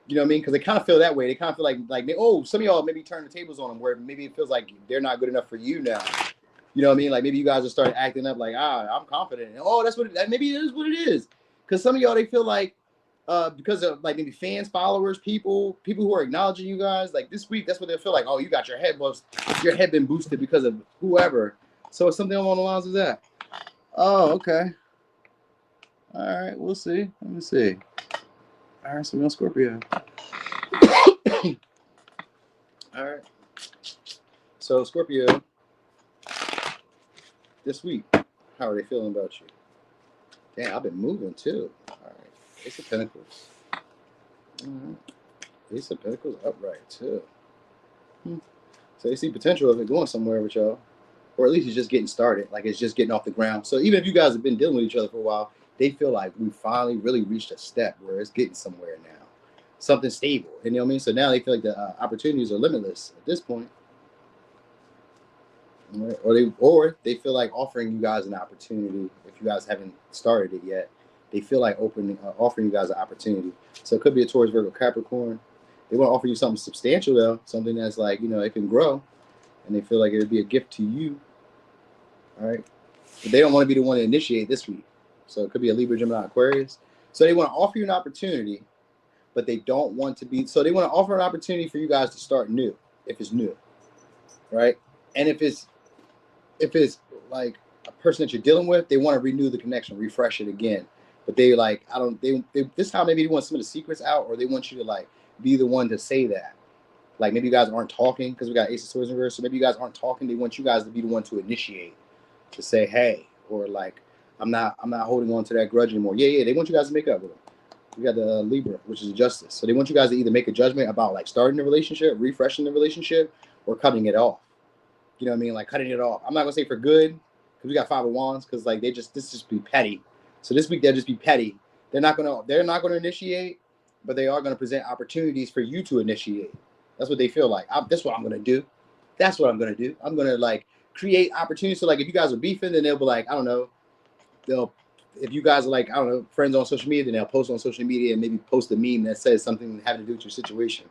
You know what I mean? Because they kind of feel that way. They kind of feel like oh, some of y'all maybe turn the tables on them, where maybe it feels like they're not good enough for you now. You know what I mean? Like maybe you guys will start acting up like, I'm confident. And, oh, that's what maybe it is what it is. Because some of y'all, they feel like because of like maybe fans, followers, people who are acknowledging you guys, like this week, that's what they feel like. Oh, you got your head been boosted because of whoever. So it's something along the lines of that. Oh, okay. All right, we'll see. Let me see. All right, so we're on Scorpio. All right. So Scorpio, this week, how are they feeling about you? Damn, I've been moving too. All right. Ace of Pentacles. All right. Ace of Pentacles upright too. So they see potential of it going somewhere with y'all. Or at least it's just getting started. Like it's just getting off the ground. So even if you guys have been dealing with each other for a while, they feel like we finally really reached a step where it's getting somewhere now. Something stable. You know what I mean? So now they feel like the opportunities are limitless at this point. Right? Or they feel like offering you guys an opportunity if you guys haven't started it yet. They feel like offering you guys an opportunity. So it could be a Taurus, Virgo, Capricorn. They want to offer you something substantial though, something that's like, you know, it can grow, and they feel like it would be a gift to you. All right, but they don't want to be the one to initiate this week. So it could be a Libra, Gemini, Aquarius. So they want to offer you an opportunity, but they don't want to be. So they want to offer an opportunity for you guys to start new, if it's new, right? And if it's like a person that you're dealing with, they want to renew the connection, refresh it again. But they like, this time maybe they want some of the secrets out, or they want you to like be the one to say that. Like maybe you guys aren't talking because we got Ace of Swords in reverse. So maybe you guys aren't talking. They want you guys to be the one to initiate, to say, hey, or like, I'm not holding on to that grudge anymore. Yeah. They want you guys to make up with them. We got the Libra, which is Justice. So they want you guys to either make a judgment about like starting the relationship, refreshing the relationship, or cutting it off. You know what I mean? Like cutting it off. I'm not gonna say for good, because we got Five of Wands, because like this just be petty. So this week they'll just be petty. They're not gonna initiate, but they are gonna present opportunities for you to initiate. That's what they feel like. That's what I'm gonna do. That's what I'm gonna do. I'm gonna like create opportunities. So like if you guys are beefing, then they'll be like, I don't know, they'll if you guys are like, I don't know, friends on social media, then they'll post on social media and maybe post a meme that says something having to do with your situation.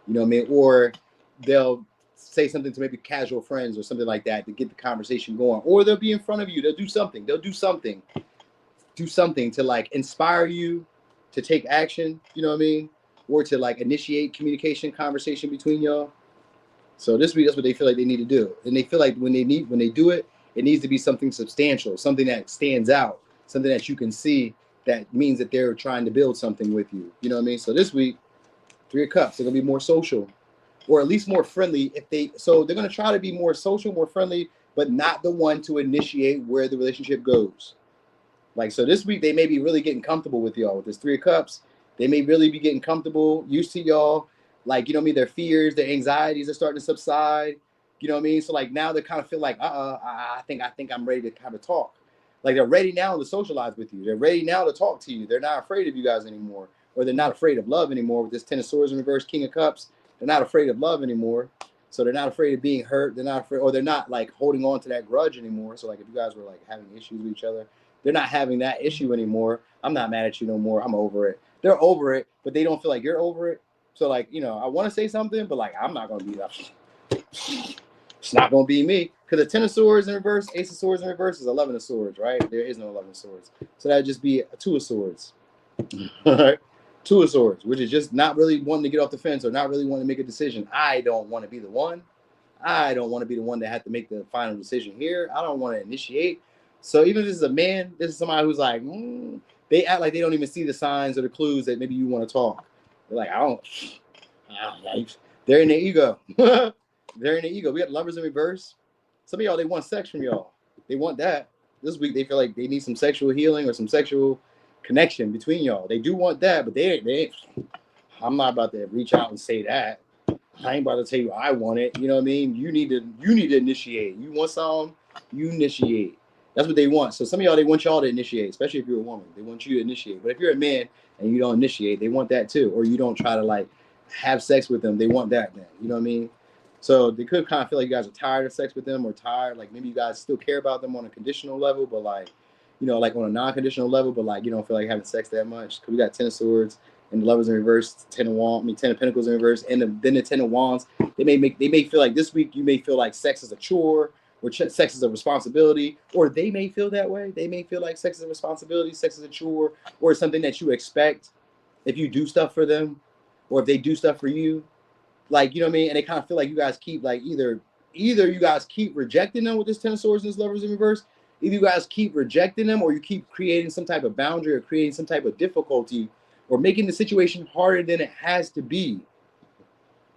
You know what I mean? Or they'll say something to maybe casual friends or something like that to get the conversation going. Or they'll be in front of you. They'll do something. They'll do something. Do something to like inspire you to take action. You know what I mean? Or to like initiate communication, conversation between y'all. So this week, that's what they feel like they need to do. And they feel like when they do it, it needs to be something substantial, something that stands out, something that you can see that means that they're trying to build something with you. You know what I mean? So this week, 3 of Cups, they're going to be more social or at least more friendly. So they're going to try to be more social, more friendly, but not the one to initiate where the relationship goes. Like, so this week, they may be really getting comfortable with y'all. With this 3 of Cups, they may really be getting comfortable, used to y'all. Like, you know what I mean? Their fears, their anxieties are starting to subside. You know what I mean? So like now they kind of feel like, I think I'm ready to kind of talk. Like they're ready now to socialize with you. They're ready now to talk to you. They're not afraid of you guys anymore. Or they're not afraid of love anymore. With this 10 of Swords in reverse, King of Cups, they're not afraid of love anymore. So they're not afraid of being hurt. They're not afraid, or they're not like holding on to that grudge anymore. So like if you guys were like having issues with each other, they're not having that issue anymore. I'm not mad at you no more. I'm over it. They're over it, but they don't feel like you're over it. So like, you know, I want to say something, but like I'm not gonna be that. It's not gonna be me, because the 10 of Swords in reverse, Ace of Swords in reverse is 11 of Swords, right? There is no 11 of Swords, so that'd just be a 2 of Swords. All right, 2 of Swords, which is just not really wanting to get off the fence or not really wanting to make a decision. I don't want to be the one. I don't want to be the one that had to make the final decision here. I don't want to initiate. So even if this is a man, this is somebody who's like, they act like they don't even see the signs or the clues that maybe you want to talk. They're like, I don't they're in their ego. They're in their ego. We got Lovers in reverse. Some of y'all, they want sex from y'all. They want that. This week, they feel like they need some sexual healing or some sexual connection between y'all. They do want that, but they I'm not about to reach out and say that. I ain't about to tell you I want it. You know what I mean? You need to initiate. You want something, you initiate. That's what they want. So some of y'all, they want y'all to initiate, especially if you're a woman. They want you to initiate. But if you're a man and you don't initiate, they want that too. Or you don't try to like have sex with them. They want that then. You know what I mean? So they could kind of feel like you guys are tired of sex with them, or tired, like maybe you guys still care about them on a conditional level, but like, you know, like on a non-conditional level, but like you don't feel like having sex that much. Because we got 10 of Swords and the Lovers in reverse, 10 of 10 of Pentacles in reverse, and then the 10 of Wands. They may feel like this week you may feel like sex is a chore, or sex is a responsibility, or they may feel that way. They may feel like sex is a responsibility, sex is a chore, or something that you expect if you do stuff for them, or if they do stuff for you. Like, you know what I mean? And they kind of feel like you guys keep like either you guys keep rejecting them with this 10 of Swords and this Lovers in reverse. Either you guys keep rejecting them, or you keep creating some type of boundary or creating some type of difficulty, or making the situation harder than it has to be.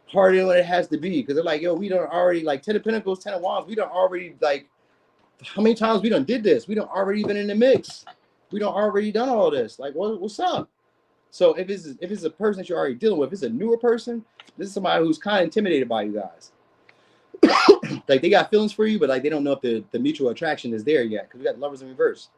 Harder than what it has to be. Because they're like, yo, we done already, like 10 of Pentacles, 10 of Wands, we done already, like, how many times we done did this? We done already been in the mix. We done already done all this. Like, what's up? So if it's a person that you're already dealing with, if it's a newer person, this is somebody who's kind of intimidated by you guys. Like they got feelings for you, but like they don't know if the mutual attraction is there yet, because we got Lovers in reverse.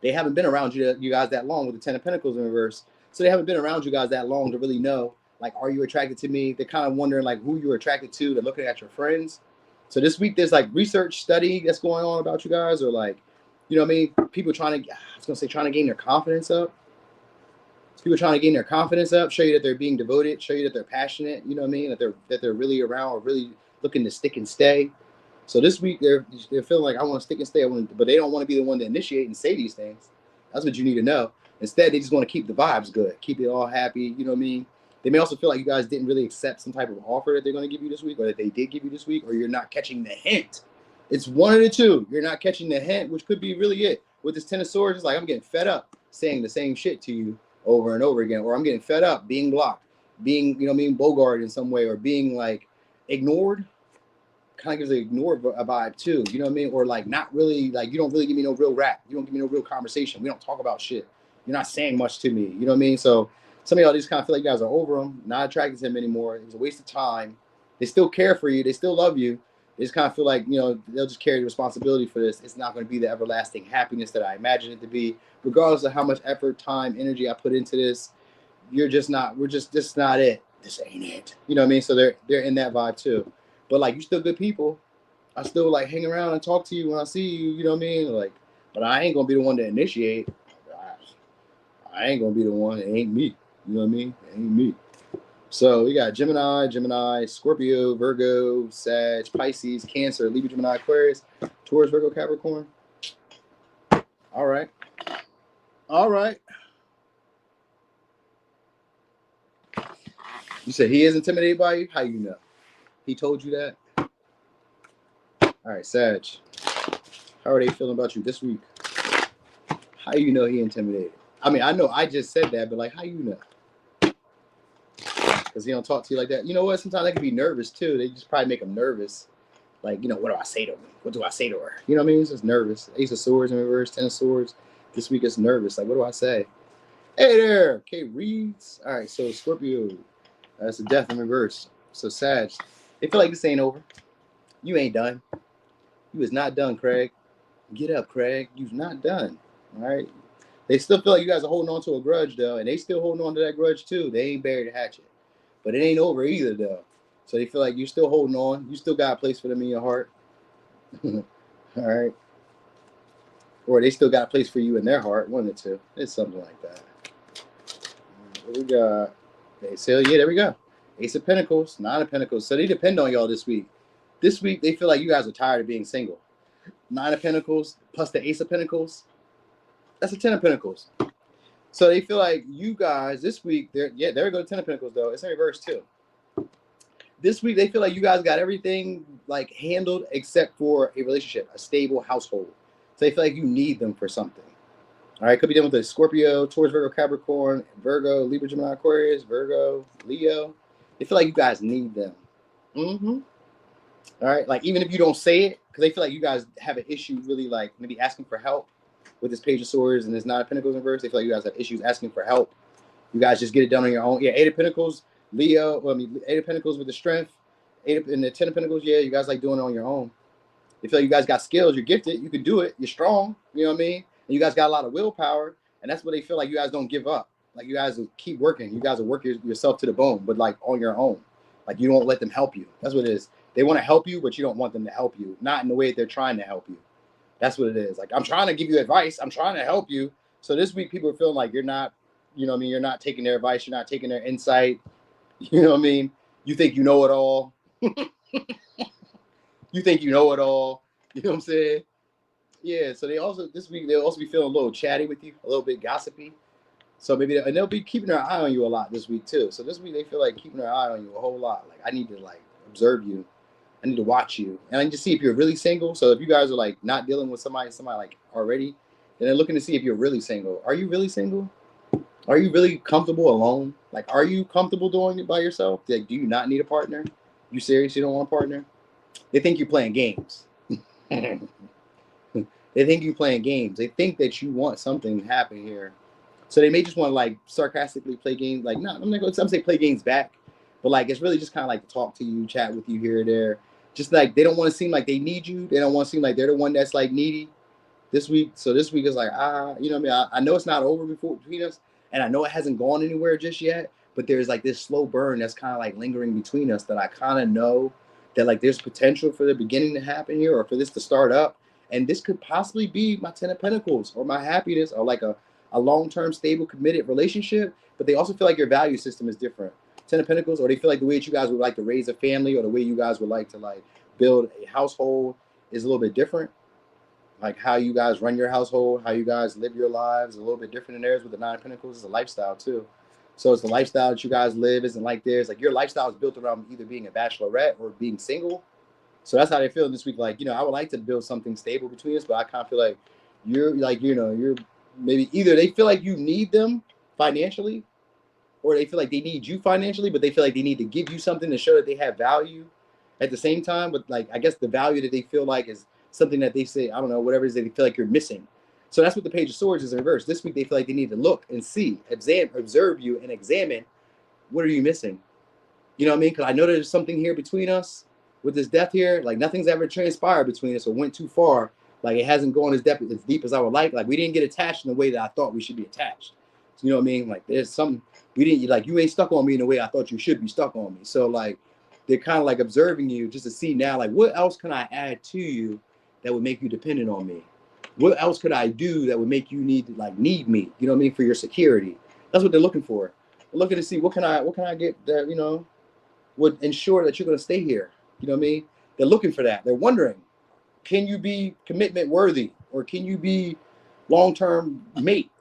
They haven't been around you guys that long with the 10 of Pentacles in reverse. So they haven't been around you guys that long to really know, like, are you attracted to me? They're kind of wondering like who you're attracted to. They're looking at your friends. So this week there's like research study that's going on about you guys, or like, you know what I mean? People trying to gain their confidence up. People trying to gain their confidence up, show you that they're being devoted, show you that they're passionate, you know what I mean? That they're really around, or really looking to stick and stay. So this week they're feeling like I want to stick and stay, but they don't want to be the one to initiate and say these things. That's what you need to know. Instead, they just want to keep the vibes good, keep it all happy, you know what I mean? They may also feel like you guys didn't really accept some type of offer that they're going to give you this week, or that they did give you this week, or you're not catching the hint. It's one of the two. You're not catching the hint, which could be really it. With this 10 of Swords, it's like I'm getting fed up saying the same shit to you over and over again, or I'm getting fed up being blocked, being, you know what I mean, bogarted in some way, or being like ignored. Kind of gives an ignored vibe too, you know what I mean? Or like not really, like you don't really give me no real rap, you don't give me no real conversation, we don't talk about shit, you're not saying much to me, you know what I mean? So some of y'all just kind of feel like you guys are over him, not attracted to him anymore. It was a waste of time. They still care for you, they still love you. They just kind of feel like, you know, they'll just carry the responsibility for this. It's not going to be the everlasting happiness that I imagine it to be, regardless of how much effort, time, energy I put into this. We're just not it. This ain't it. You know what I mean? So they're in that vibe too. But like, you still good people. I still like hang around and talk to you when I see you. You know what I mean? Like, But I ain't gonna be the one to initiate. I ain't gonna be the one. It ain't me. You know what I mean? It ain't me. So we got Gemini, Scorpio, Virgo, Sag, Pisces, Cancer, Libra, Gemini, Aquarius, Taurus, Virgo, Capricorn. All right. All right. You said he is intimidated by you? How you know? He told you that? All right, Sag. How are they feeling about you this week? How you know he intimidated? I mean, I know I just said that, but like, how you know? Because he don't talk to you like that. You know what? Sometimes they can be nervous too. They just probably make them nervous. Like, you know, what do I say to him? What do I say to her? You know what I mean? It's just nervous. Ace of Swords in reverse, 10 of Swords. This week it's nervous. Like, what do I say? Hey there, K Reeds. All right, so Scorpio. That's the death in reverse. So Sag, they feel like this ain't over. You ain't done. You is not done, Craig. Get up, Craig. You's not done. All right. They still feel like you guys are holding on to a grudge, though, and they still holding on to that grudge too. They ain't buried the hatchet, but it ain't over either, though. So they feel like you're still holding on. You still got a place for them in your heart. All right. Or they still got a place for you in their heart. One or two. It's something like that. What we got? Okay, so yeah, there we go. Ace of Pentacles, Nine of Pentacles. So they depend on y'all this week. This week, they feel like you guys are tired of being single. Nine of Pentacles plus the Ace of Pentacles. That's a 10 of Pentacles. So they feel like you guys this week, there we go, 10 of Pentacles, though. It's in reverse, too. This week, they feel like you guys got everything like handled except for a relationship, a stable household. So they feel like you need them for something. All right, could be dealing with a Scorpio, Taurus, Virgo, Capricorn, Virgo, Libra, Gemini, Aquarius, Virgo, Leo. They feel like you guys need them. All right, like even if you don't say it, because they feel like you guys have an issue really like maybe asking for help with this Page of Swords and this Nine of Pentacles in reverse. They feel like you guys have issues asking for help. You guys just get it done on your own. Yeah, Eight of Pentacles, Leo. Well, I mean, Eight of Pentacles with the strength. And the 10 of Pentacles, yeah, you guys like doing it on your own. They feel like you guys got skills. You're gifted. You can do it. You're strong. You know what I mean? And you guys got a lot of willpower. And that's what they feel like you guys don't give up. Like you guys will keep working. You guys will work yourself to the bone, but like on your own. Like you don't let them help you. That's what it is. They want to help you, but you don't want them to help you. Not in the way that they're trying to help you. That's what it is. Like, I'm trying to give you advice. I'm trying to help you. So this week, people are feeling like you're not, you know what I mean? You're not taking their advice. You're not taking their insight. You know what I mean? You think you know it all. You think you know it all. You know what I'm saying? Yeah. So they also, this week, they'll also be feeling a little chatty with you, a little bit gossipy. So maybe, and they'll be keeping their eye on you a lot this week too. So this week, they feel like keeping their eye on you a whole lot. Like, I need to like observe you. I need to watch you. And I need to see if you're really single. So if you guys are like not dealing with somebody like already, then they're looking to see if you're really single. Are you really single? Are you really comfortable alone? Like, are you comfortable doing it by yourself? Like, do you not need a partner? You seriously don't want a partner? They think you're playing games. They think you're playing games. They think that you want something to happen here. So they may just want to like sarcastically play games. Like, no, I'm not going to say play games back. But like, it's really just kind of like to talk to you, chat with you here or there. Just like, they don't want to seem like they need you. They don't want to seem like they're the one that's like needy this week. So this week is like, you know what I mean? I know it's not over between us. And I know it hasn't gone anywhere just yet. But there's like this slow burn that's kind of like lingering between us that I kind of know that like there's potential for the beginning to happen here or for this to start up. And this could possibly be my 10 of Pentacles or my happiness or like a long-term, stable, committed relationship. But they also feel like your value system is different. 10 of Pentacles, or they feel like the way that you guys would like to raise a family or the way you guys would like to like build a household is a little bit different. Like how you guys run your household, how you guys live your lives is a little bit different than theirs with the 9 of Pentacles. It's a lifestyle too. So it's the lifestyle that you guys live isn't like theirs. Like your lifestyle is built around either being a bachelorette or being single. So that's how they feel this week. Like, you know, I would like to build something stable between us, but I kind of feel like you're like, you know, you're maybe either they feel like you need them financially, or they feel like they need you financially, but they feel like they need to give you something to show that they have value at the same time. But like, I guess the value that they feel like is something that they say, I don't know, whatever it is that they feel like you're missing. So that's what the Page of Swords is in reverse. This week, they feel like they need to look and see, observe you and examine, what are you missing? You know what I mean? Because I know there's something here between us with this death here. Like nothing's ever transpired between us or went too far. Like it hasn't gone as deep as I would like. Like we didn't get attached in the way that I thought we should be attached. So, you know what I mean? Like there's something, we didn't, like you ain't stuck on me in the way I thought you should be stuck on me. So like they're kind of like observing you just to see now, like what else can I add to you that would make you dependent on me? What else could I do that would make you need me? You know what I mean? For your security. That's what they're looking for. They're looking to see what can I get that, you know, would ensure that you're going to stay here. You know what I mean? They're looking for that. They're wondering, can you be commitment worthy, or can you be long-term mate?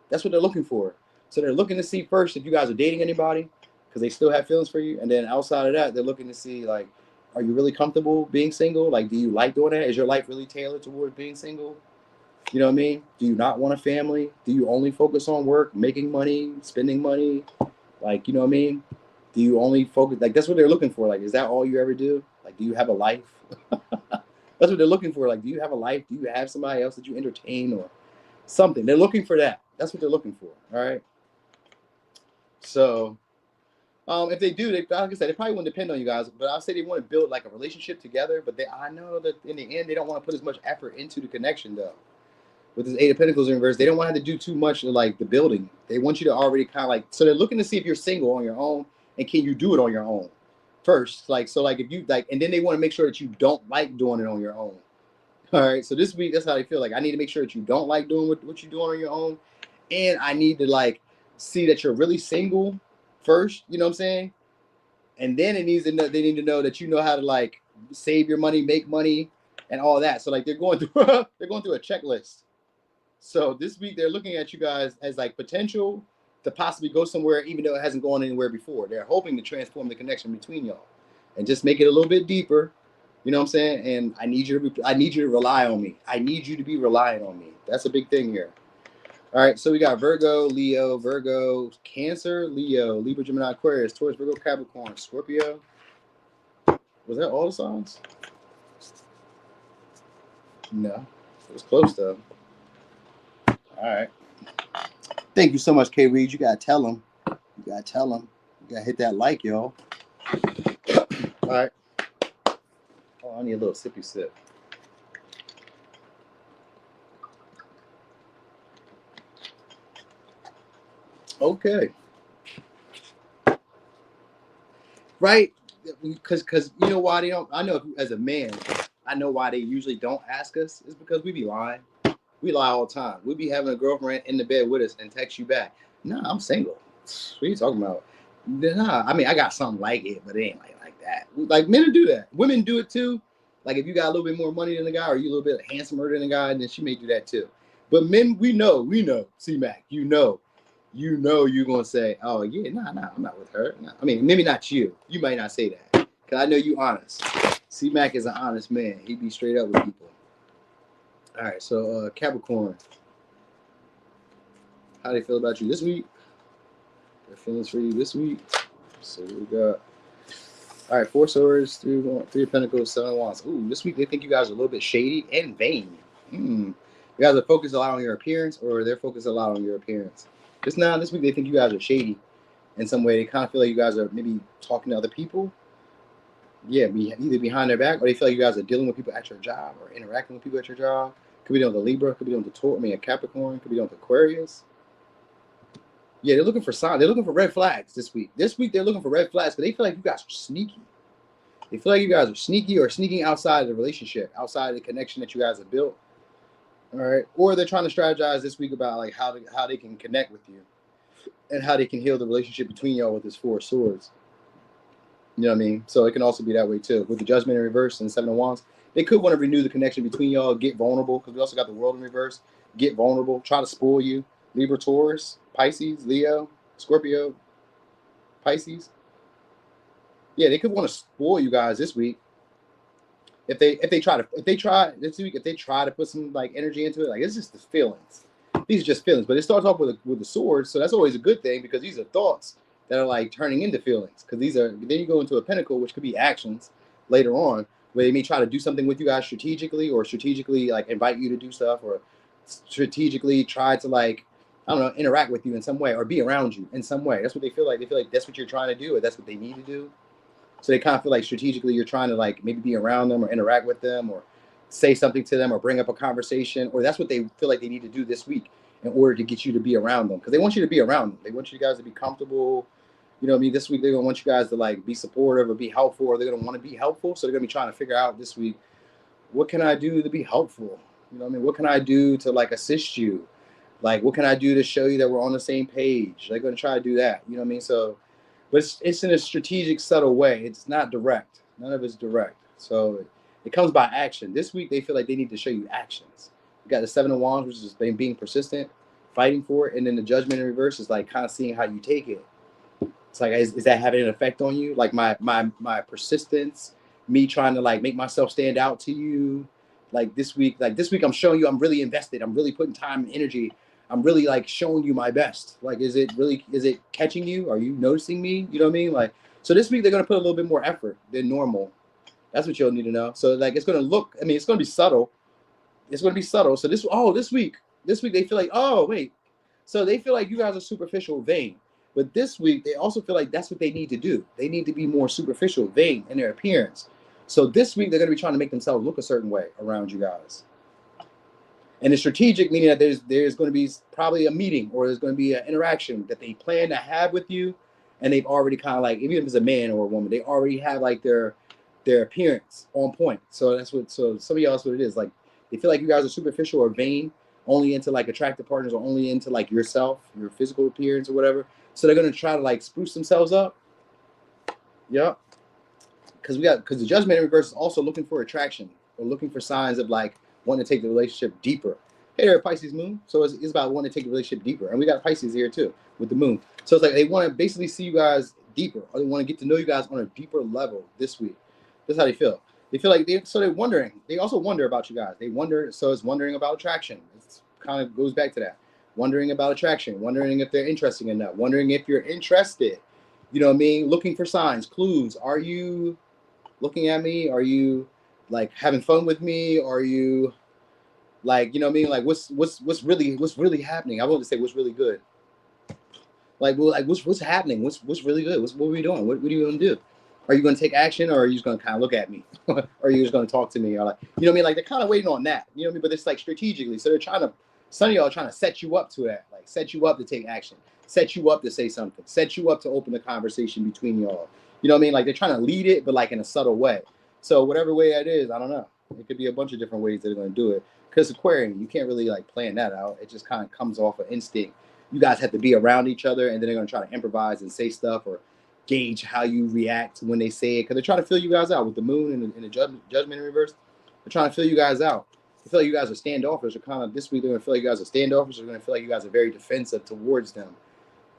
That's what they're looking for. So they're looking to see first if you guys are dating anybody, because they still have feelings for you. And then outside of that, they're looking to see, like, are you really comfortable being single? Like, do you like doing that? Is your life really tailored towards being single? You know what I mean? Do you not want a family? Do you only focus on work, making money, spending money? Like, you know what I mean? Do you only focus, like, that's what they're looking for. Like, is that all you ever do? Like, do you have a life? That's what they're looking for. Like, do you have a life? Do you have somebody else that you entertain or something? They're looking for that. That's what they're looking for. All right. So, if they do, like I said, they probably wouldn't depend on you guys. But I'll say they want to build like a relationship together. But I know that in the end, they don't want to put as much effort into the connection, though. With this Eight of Pentacles in reverse, they don't want to have to do too much of like the building. They want you to already kind of like, so they're looking to see if you're single on your own and can you do it on your own first. Like, so like if you like, and then they want to make sure that you don't like doing it on your own. All right. So this week, that's how they feel. Like, I need to make sure that you don't like doing what you're doing on your own. And I need to like see that you're really single first. You know what I'm saying? And then they need to know that you know how to like save your money, make money, and all that. So like they're going through a checklist. So this week they're looking at you guys as like potential to possibly go somewhere, even though it hasn't gone anywhere before. They're hoping to transform the connection between y'all and just make it a little bit deeper. You know what I'm saying? And I need you to rely on me. I need you to be reliant on me. That's a big thing here. All right, so we got Virgo, Leo, Virgo, Cancer, Leo, Libra, Gemini, Aquarius, Taurus, Virgo, Capricorn, Scorpio. Was that all the signs? No, it was close though. All right. Thank you so much, K. Reed. You gotta tell them. You gotta hit that like, y'all. All right. Oh, I need a little sippy sip. Okay. Right? Because you know why they don't. I know as a man, I know why they usually don't ask us. It's because we be lying. We lie all the time. We be having a girlfriend in the bed with us and text you back. Nah, I'm single. What are you talking about? Nah, I mean, I got something like it, but it ain't like that. Like, men do that. Women do it too. Like, if you got a little bit more money than the guy, or you a little bit handsomer than the guy, then she may do that too. But men, we know, C-Mac, you know you're going to say, oh, yeah, nah, I'm not with her. Nah. I mean, maybe not you. You might not say that. Because I know you honest. C-Mac is an honest man. He be straight up with people. All right, so Capricorn. How do they feel about you this week? Their feelings for you this week. So we got, all right, 4 swords, 3 of pentacles, 7 of wands. Ooh, this week they think you guys are a little bit shady and vain. You guys are focused a lot on your appearance, or they're focused a lot on your appearance. This week they think you guys are shady in some way. They kind of feel like you guys are maybe talking to other people. Yeah, either behind their back, or they feel like you guys are dealing with people at your job or interacting with people at your job. Could be dealing with a Libra, could be dealing with a Taurus, a Capricorn, could be dealing with Aquarius. Yeah, they're looking for signs. They're looking for red flags this week. This week they're looking for red flags because they feel like you guys are sneaky. They feel like you guys are sneaky or sneaking outside of the relationship, outside of the connection that you guys have built. All right, or they're trying to strategize this week about like how they can connect with you and how they can heal the relationship between y'all with this 4 of swords. You know what I mean? So it can also be that way too. With the Judgment in reverse and 7 of wands, they could want to renew the connection between y'all, get vulnerable, because we also got the World in reverse. Get vulnerable, try to spoil you. Libra, Taurus, Pisces, Leo, Scorpio, Pisces. Yeah, they could want to spoil you guys this week. If they try this week, if they try to put some like energy into it, like it's just the feelings. These are just feelings, but it starts off with the swords, so that's always a good thing because these are thoughts that are like turning into feelings. Because then you go into a pentacle, which could be actions later on, where they may try to do something with you guys strategically, or strategically like invite you to do stuff, or strategically try to like, I don't know, interact with you in some way or be around you in some way. That's what they feel like. They feel like that's what you're trying to do, or that's what they need to do. So they kind of feel like strategically you're trying to like maybe be around them or interact with them or say something to them or bring up a conversation, or that's what they feel like they need to do this week in order to get you to be around them, because they want you to be around them. They want you guys to be comfortable. You know what I mean? This week they're going to want you guys to like be supportive or be helpful, or they're going to want to be helpful. So they're going to be trying to figure out this week, what can I do to be helpful? You know what I mean? What can I do to like assist you? Like, what can I do to show you that we're on the same page? They're going to try to do that. You know what I mean? So, but it's in a strategic, subtle way. It's not direct. None of it's direct. So it comes by action. This week, they feel like they need to show you actions. You got the Seven of Wands, which is being persistent, fighting for it. And then the Judgment in reverse is like kind of seeing how you take it. It's like, is that having an effect on you? Like my persistence, me trying to like make myself stand out to you. Like this week, I'm showing you I'm really invested. I'm really putting time and energy. I'm really like showing you my best. Like, is it catching you? Are you noticing me? You know what I mean? Like, so this week they're going to put a little bit more effort than normal. That's what you'll need to know. So like, it's going to look, I mean, it's going to be subtle. It's going to be subtle. So this week they feel like, oh, wait. So they feel like you guys are superficial, vain. But this week, they also feel like that's what they need to do. They need to be more superficial, vain in their appearance. So this week, they're going to be trying to make themselves look a certain way around you guys. And it's strategic, meaning that there's going to be probably a meeting or there's going to be an interaction that they plan to have with you. And they've already kind of like, even if it's a man or a woman, they already have like their appearance on point. So so some of y'all, that's what it is. Like, they feel like you guys are superficial or vain, only into like attractive partners or only into like yourself, your physical appearance or whatever. So they're going to try to like spruce themselves up. Yep. Because the Judgment in reverse is also looking for attraction or looking for signs of like wanting to take the relationship deeper. Hey there, Pisces moon. So it's about wanting to take the relationship deeper. And we got Pisces here too with the moon. So it's like they want to basically see you guys deeper, or they want to get to know you guys on a deeper level this week. That's how they feel. They feel like they're wondering. They also wonder about you guys. They wonder. So it's wondering about attraction. It kind of goes back to that. Wondering about attraction. Wondering if they're interesting enough. Wondering if you're interested. You know what I mean? Looking for signs, clues. Are you looking at me? Are you like having fun with me? Are you like, you know what I mean? Like what's really happening? I want to say what's really good. Like, well, like what's happening? What's really good? What are we doing? What are you gonna do? Are you gonna take action, or are you just gonna kind of look at me? Or are you just gonna talk to me? Or like, you know what I mean? Like they're kind of waiting on that. You know what I mean? But it's like strategically. So they're trying to, some of y'all are trying to set you up to that. Like set you up to take action. Set you up to say something. Set you up to open the conversation between y'all. You know what I mean? Like they're trying to lead it, but like in a subtle way. So whatever way that is, I don't know. It could be a bunch of different ways that they're gonna do it. Because Aquarian, you can't really like plan that out. It just kind of comes off of instinct. You guys have to be around each other, and then they're gonna try to improvise and say stuff or gauge how you react when they say it, because they're trying to fill you guys out with the moon and the judgment in reverse. They're trying to fill you guys out. They feel like you guys are standoffish, or kind of this week they're gonna feel like you guys are standoffish. They're gonna feel like you guys are very defensive towards them.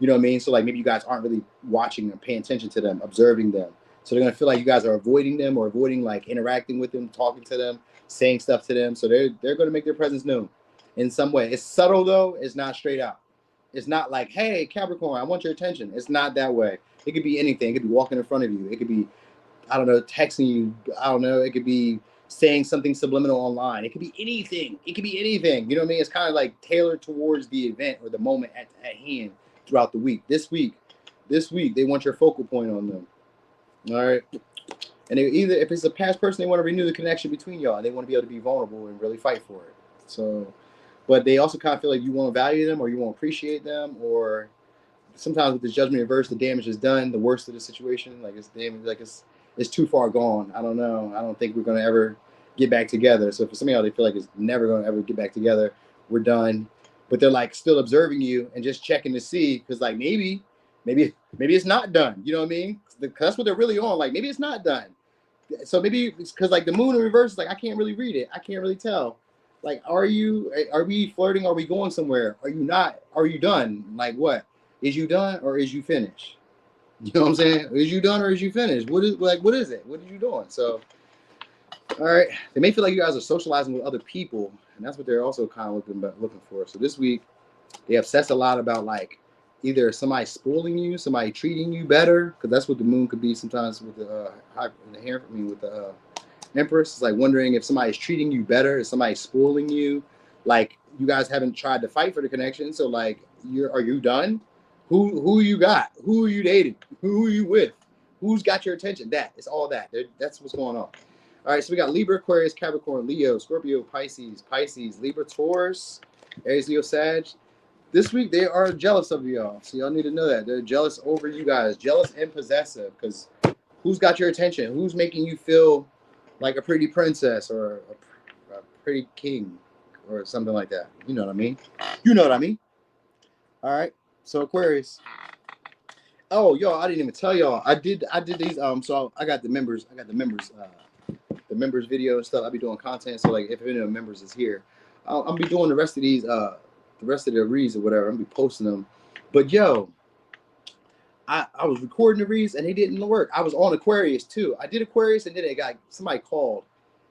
You know what I mean? So like maybe you guys aren't really watching them, paying attention to them, observing them. So they're gonna feel like you guys are avoiding them or avoiding like interacting with them, talking to them, saying stuff to them. So they're gonna make their presence known in some way. It's subtle though. It's not straight out. It's not like, hey, Capricorn, I want your attention. It's not that way. It could be anything. It could be walking in front of you. It could be, I don't know, texting you. I don't know. It could be saying something subliminal online. It could be anything. It could be anything. You know what I mean? It's kind of like tailored towards the event or the moment at hand throughout the week. This week, they want your focal point on them. All right. And they either, if it's a past person, they want to renew the connection between y'all, and they want to be able to be vulnerable and really fight for it. So, but they also kind of feel like you won't value them or you won't appreciate them, or sometimes with the judgment reverse, the damage is done, the worst of the situation, like it's damage, like it's too far gone. I don't know. I don't think we're gonna ever get back together. So for some of y'all, they feel like it's never gonna ever get back together. We're done. But they're like still observing you and just checking to see, because like maybe it's not done. You know what I mean? Because that's what they're really on. Like maybe it's not done. So maybe it's because like the moon in reverse is like, I can't really read it. I can't really tell. Like, are we flirting? Are we going somewhere? Are you not? Are you done? Like what? Is you done or is you finished? You know what I'm saying? Is you done or is you finished? What is it? What are you doing? So, all right. They may feel like you guys are socializing with other people, and that's what they're also kind of looking for. So this week, they obsess a lot about like either somebody spoiling you, somebody treating you better, because that's what the moon could be sometimes with the Empress. It's like wondering if somebody's treating you better, if somebody's spoiling you. Like you guys haven't tried to fight for the connection, so like are you done? Who you got? Who are you dating? Who are you with? Who's got your attention? It's all that. That's what's going on. All right, so we got Libra, Aquarius, Capricorn, Leo, Scorpio, Pisces, Libra, Taurus, Aries, Leo, Sag. This week they are jealous of y'all, so y'all need to know that they're jealous over you guys, jealous and possessive. Because who's got your attention? Who's making you feel like a pretty princess or a pretty king? or something like that. You know what I mean? You know what I mean? All right. So Aquarius. Oh, y'all, I didn't even tell y'all. I did these. So I got the members. The members video and stuff. I'll be doing content. So like, if any of the members is here, I'll be doing the rest of these. The rest of the reads or whatever. I'll be posting them. But yo, I was recording the reads and they didn't work. I was on Aquarius too. I did Aquarius and then somebody called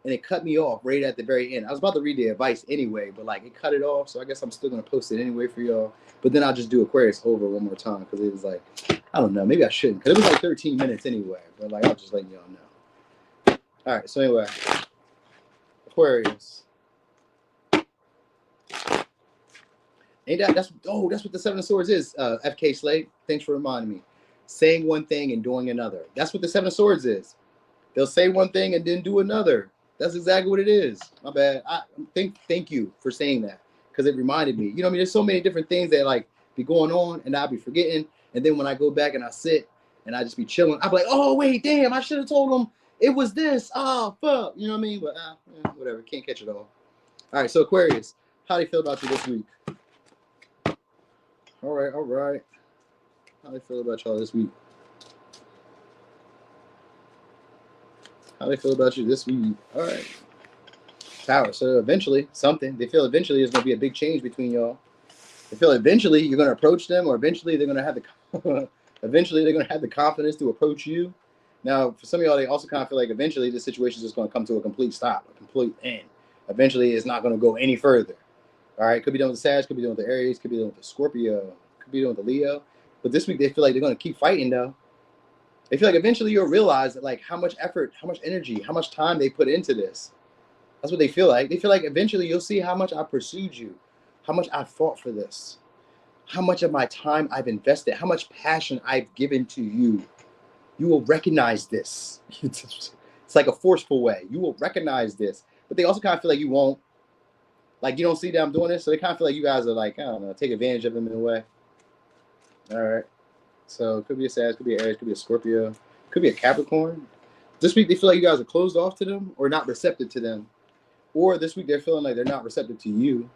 and it cut me off right at the very end. I was about to read the advice anyway, but like it cut it off. So I guess I'm still gonna post it anyway for y'all. But then I'll just do Aquarius over one more time because it was like, I don't know, maybe I shouldn't because it was like 13 minutes anyway. But like I'll just let y'all know. All right. So anyway, Aquarius. Ain't that's what the Seven of Swords is. FK Slade, thanks for reminding me. Saying one thing and doing another. That's what the Seven of Swords is. They'll say one thing and then do another. That's exactly what it is. My bad. Thank you for saying that because it reminded me. You know what I mean? There's so many different things that like be going on and I'll be forgetting. And then when I go back and I sit and I just be chilling, I'll be like, oh wait, damn, I should have told them it was this. Oh fuck. You know what I mean? But whatever. Can't catch it all. All right. So Aquarius, how do you feel about you this week? All right. How do they feel about y'all this week? How do they feel about you this week? All right. Tower. So eventually, they feel eventually there's going to be a big change between y'all. They feel eventually you're going to approach them, or eventually they're going to have the confidence to approach you. Now, for some of y'all, they also kind of feel like eventually the situation is just going to come to a complete stop, a complete end. Eventually, it's not going to go any further. All right, could be done with the Sag, could be done with the Aries, could be done with the Scorpio, could be done with the Leo. But this week they feel like they're going to keep fighting though. They feel like eventually you'll realize that like how much effort, how much energy, how much time they put into this. That's what they feel like. They feel like eventually you'll see how much I pursued you, how much I fought for this, how much of my time I've invested, how much passion I've given to you. You will recognize this. It's like a forceful way. You will recognize this. But they also kind of feel like you won't. Like, you don't see that I'm doing this, so they kind of feel like you guys are like, I don't know, take advantage of them in a way. All right. So it could be a Sag, could be an Aries, could be a Scorpio, could be a Capricorn. This week they feel like you guys are closed off to them or not receptive to them. Or this week they're feeling like they're not receptive to you.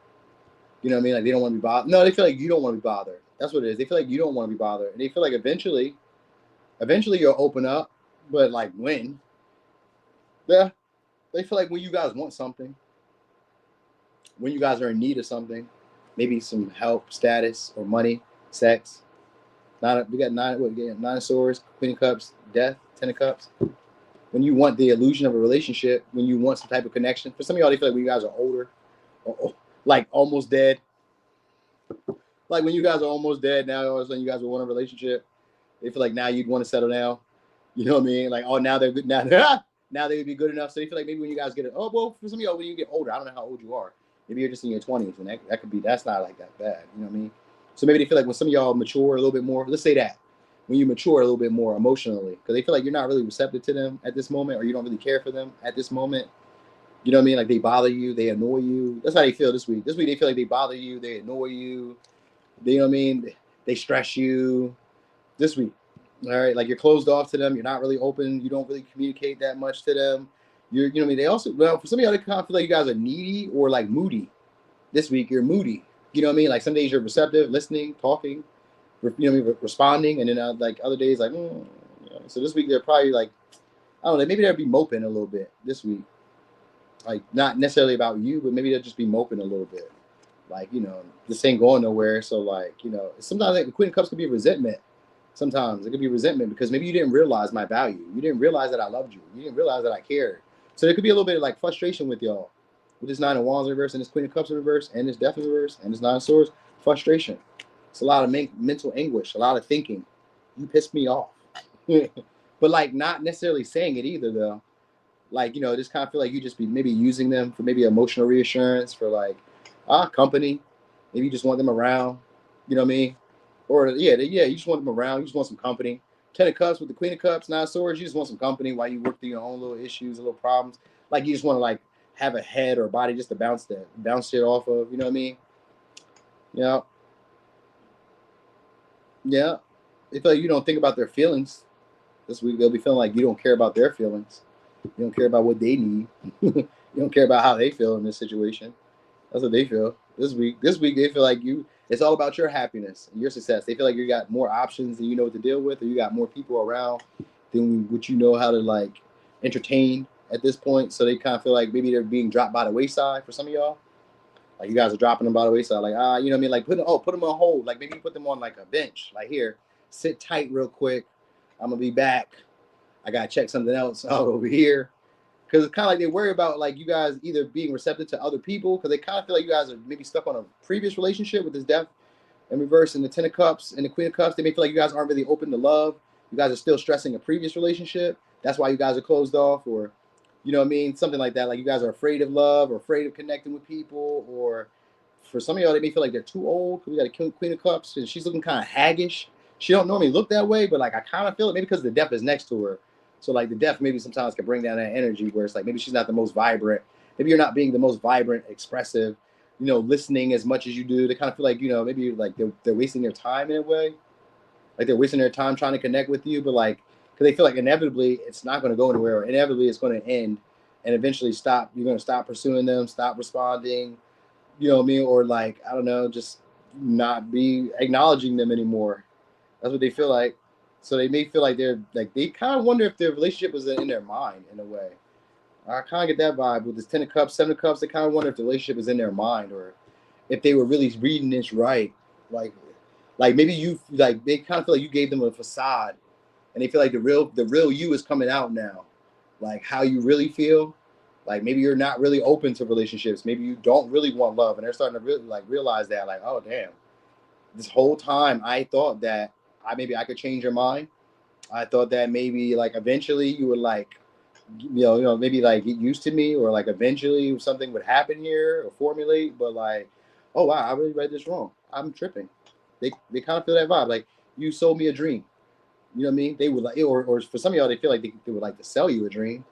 You know what I mean? Like they don't want to be bothered. No, they feel like you don't want to be bothered. That's what it is. They feel like you don't want to be bothered. And they feel like eventually you'll open up, but like when? Yeah. They feel like when you guys want something, when you guys are in need of something, maybe some help, status, or money, sex. We got nine of Swords, Queen of Cups, Death, 10 of Cups. When you want the illusion of a relationship, when you want some type of connection. For some of y'all, they feel like when you guys are older, or like almost dead. Like when you guys are almost dead, now all of a sudden you guys will want a relationship. They feel like now you'd want to settle down. You know what I mean? Like, oh, now they're good. Now they would be good enough. So they feel like maybe when you guys get it, for some of y'all, when you get older, I don't know how old you are. Maybe you're just in your 20s, and that's not like that bad. You know what I mean? So maybe they feel like when some of y'all mature a little bit more, let's say that, when you mature a little bit more emotionally, because they feel like you're not really receptive to them at this moment, or you don't really care for them at this moment. You know what I mean? Like they bother you, they annoy you. That's how they feel this week. This week they feel like they bother you, they annoy you. You know what I mean? They stress you. This week, all right? Like you're closed off to them. You're not really open. You don't really communicate that much to them. You know what I mean? They also, well, for some of y'all, they kind of feel like you guys are needy or like moody. This week you're moody. You know what I mean? Like some days you're receptive, listening, talking, you know what I mean, responding, and then like other days like, you know. So this week they're probably like, I don't know, maybe they'll be moping a little bit this week. Like not necessarily about you, but maybe they'll just be moping a little bit. Like, you know, this ain't going nowhere. So like, you know, sometimes like the Queen of Cups could be resentment. Sometimes it could be resentment because maybe you didn't realize my value. You didn't realize that I loved you. You didn't realize that I cared. So there could be a little bit of like frustration with y'all. With this 9 of Wands in reverse and this Queen of Cups in reverse and this Death in reverse and this 9 of Swords, frustration. It's a lot of mental anguish, a lot of thinking. You pissed me off. But like not necessarily saying it either though. Like, you know, just kind of feel like you just be maybe using them for maybe emotional reassurance, for like company. Maybe you just want them around. You know what I mean? Or you just want them around. You just want some company. 10 of Cups with the Queen of Cups, 9 of Swords, you just want some company while you work through your own little issues, little problems. Like you just want to like have a head or body just to bounce shit off of. You know what I mean? Yeah. Yeah. They feel like you don't think about their feelings. This week they'll be feeling like you don't care about their feelings. You don't care about what they need. You don't care about how they feel in this situation. That's what they feel this week. This week they feel like it's all about your happiness and your success. They feel like you got more options than you know what to deal with, or you got more people around than what you know how to like entertain at this point. So they kind of feel like maybe they're being dropped by the wayside for some of y'all. Like you guys are dropping them by the wayside. Like you know what I mean? Like put them on hold. Like maybe you put them on like a bench. Like here, sit tight real quick. I'm gonna be back. I gotta check something else out over here. Because it's kind of like they worry about like you guys either being receptive to other people, because they kind of feel like you guys are maybe stuck on a previous relationship with this death in reverse and the Ten of Cups and the Queen of Cups. They may feel like you guys aren't really open to love. You guys are still stressing a previous relationship. That's why you guys are closed off, or you know what I mean, something like that. Like you guys are afraid of love or afraid of connecting with people, or for some of y'all they may feel like they're too old. Because we got a Queen of Cups and she's looking kind of haggish. She don't normally look that way, but like I kind of feel it maybe because the death is next to her. So like the death maybe sometimes can bring down that energy where it's like maybe she's not the most vibrant. Maybe you're not being the most vibrant, expressive, listening as much as you do. They kind of feel like, maybe like they're wasting their time in a way. Like they're wasting their time trying to connect with you, but like, because they feel like inevitably it's not going to go anywhere. Or inevitably it's going to end and eventually stop. You're going to stop pursuing them, stop responding, you know what I mean? Or like, I don't know, just not be acknowledging them anymore. That's what they feel like. So they may feel like they kind of wonder if their relationship was in their mind in a way. I kind of get that vibe with this Ten of Cups, Seven of Cups. They kind of wonder if the relationship is in their mind or if they were really reading this right. Like maybe they kind of feel like you gave them a facade, and they feel like the real you is coming out now, like how you really feel. Like maybe you're not really open to relationships. Maybe you don't really want love, and they're starting to really realize that. Like, oh damn, this whole time I thought that maybe I could change your mind. I thought that maybe like eventually you would like, maybe like get used to me, or like eventually something would happen here or formulate. But like, oh wow, I really read this wrong. I'm tripping. They kind of feel that vibe. Like you sold me a dream. You know what I mean? They would like, or for some of y'all, they feel like they would like to sell you a dream.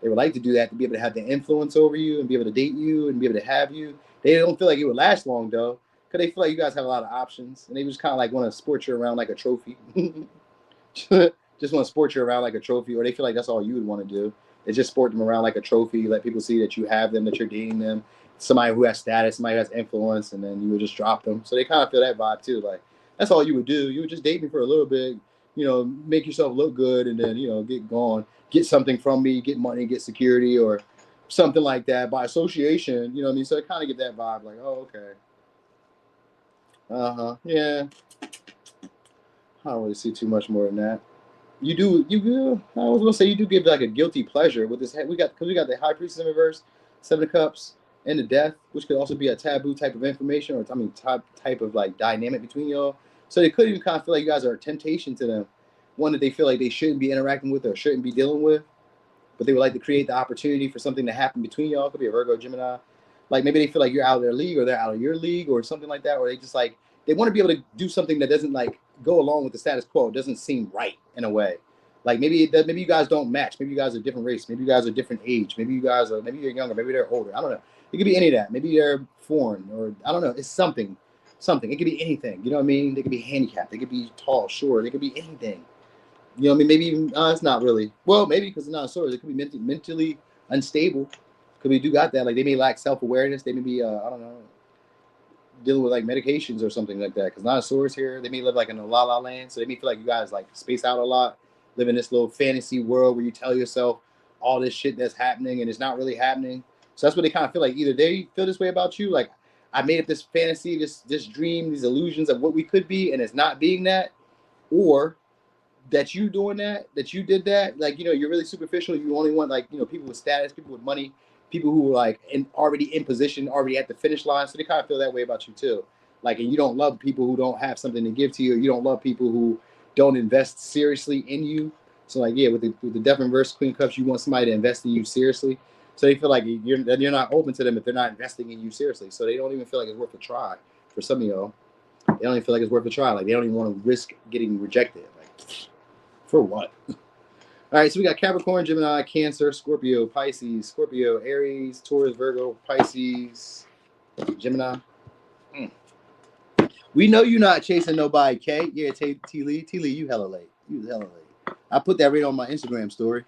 They would like to do that to be able to have the influence over you and be able to date you and be able to have you. They don't feel like it would last long though, because they feel like you guys have a lot of options, and they just kind of like want to sport you around like a trophy. Just want to sport you around like a trophy, or they feel like that's all you would want to do. They just sport them around like a trophy, let people see that you have them, that you're dating them, somebody who has status, somebody who has influence, and then you would just drop them. So they kind of feel that vibe too. Like that's all you would do. You would just date me for a little bit, make yourself look good, and then get gone, get something from me, get money, get security, or something like that by association. You know what I mean? So I kind of get that vibe, like, oh okay, yeah. I don't really see too much more than that. You do. I was gonna say you do give like a guilty pleasure with this. We got the High Priestess in reverse, Seven of Cups, and the Death, which could also be a taboo type of information, or type of like dynamic between y'all. So they could even kind of feel like you guys are a temptation to them, one that they feel like they shouldn't be interacting with or shouldn't be dealing with, but they would like to create the opportunity for something to happen between y'all. It could be a Virgo, Gemini. Like maybe they feel like you're out of their league or they're out of your league or something like that, or they just like they want to be able to do something that doesn't like go along with the status quo. It doesn't seem right in a way. Like maybe you guys don't match. Maybe you guys are different race. Maybe you guys are different age. Maybe you're younger. Maybe they're older. I don't know. It could be any of that. Maybe they're foreign, or I don't know. It's something. It could be anything. You know what I mean? They could be handicapped. They could be tall, short. They could be anything. You know what I mean? Maybe even it's not really. Well, maybe because it's not a sword. It could be mentally unstable. Because we do got that. Like they may lack self-awareness. They may be I don't know, dealing with like medications or something like that. Because dinosaurs here, they may live like in a la la land. So they may feel like you guys like space out a lot, live in this little fantasy world where you tell yourself all this shit that's happening and it's not really happening. So that's what they kind of feel like. Either they feel this way about you, like I made up this fantasy, this dream, these illusions of what we could be, and it's not being that, or that you doing that you did that, like you're really superficial. You only want like people with status, people with money, people who are like already in position, already at the finish line. So they kind of feel that way about you too. Like, and you don't love people who don't have something to give to you. Or you don't love people who don't invest seriously in you. So like with the Death in Reverse, Queen of Cups, you want somebody to invest in you seriously. So they feel like you're not open to them if they're not investing in you seriously. So they don't even feel like it's worth a try. For some of y'all, they don't even feel like it's worth a try. Like they don't even want to risk getting rejected. Like, for what? All right, so we got Capricorn, Gemini, Cancer, Scorpio, Pisces, Scorpio, Aries, Taurus, Virgo, Pisces, Gemini. We know you're not chasing nobody, K. Yeah, T Lee, you hella late. You hella late. I put that right on my Instagram story.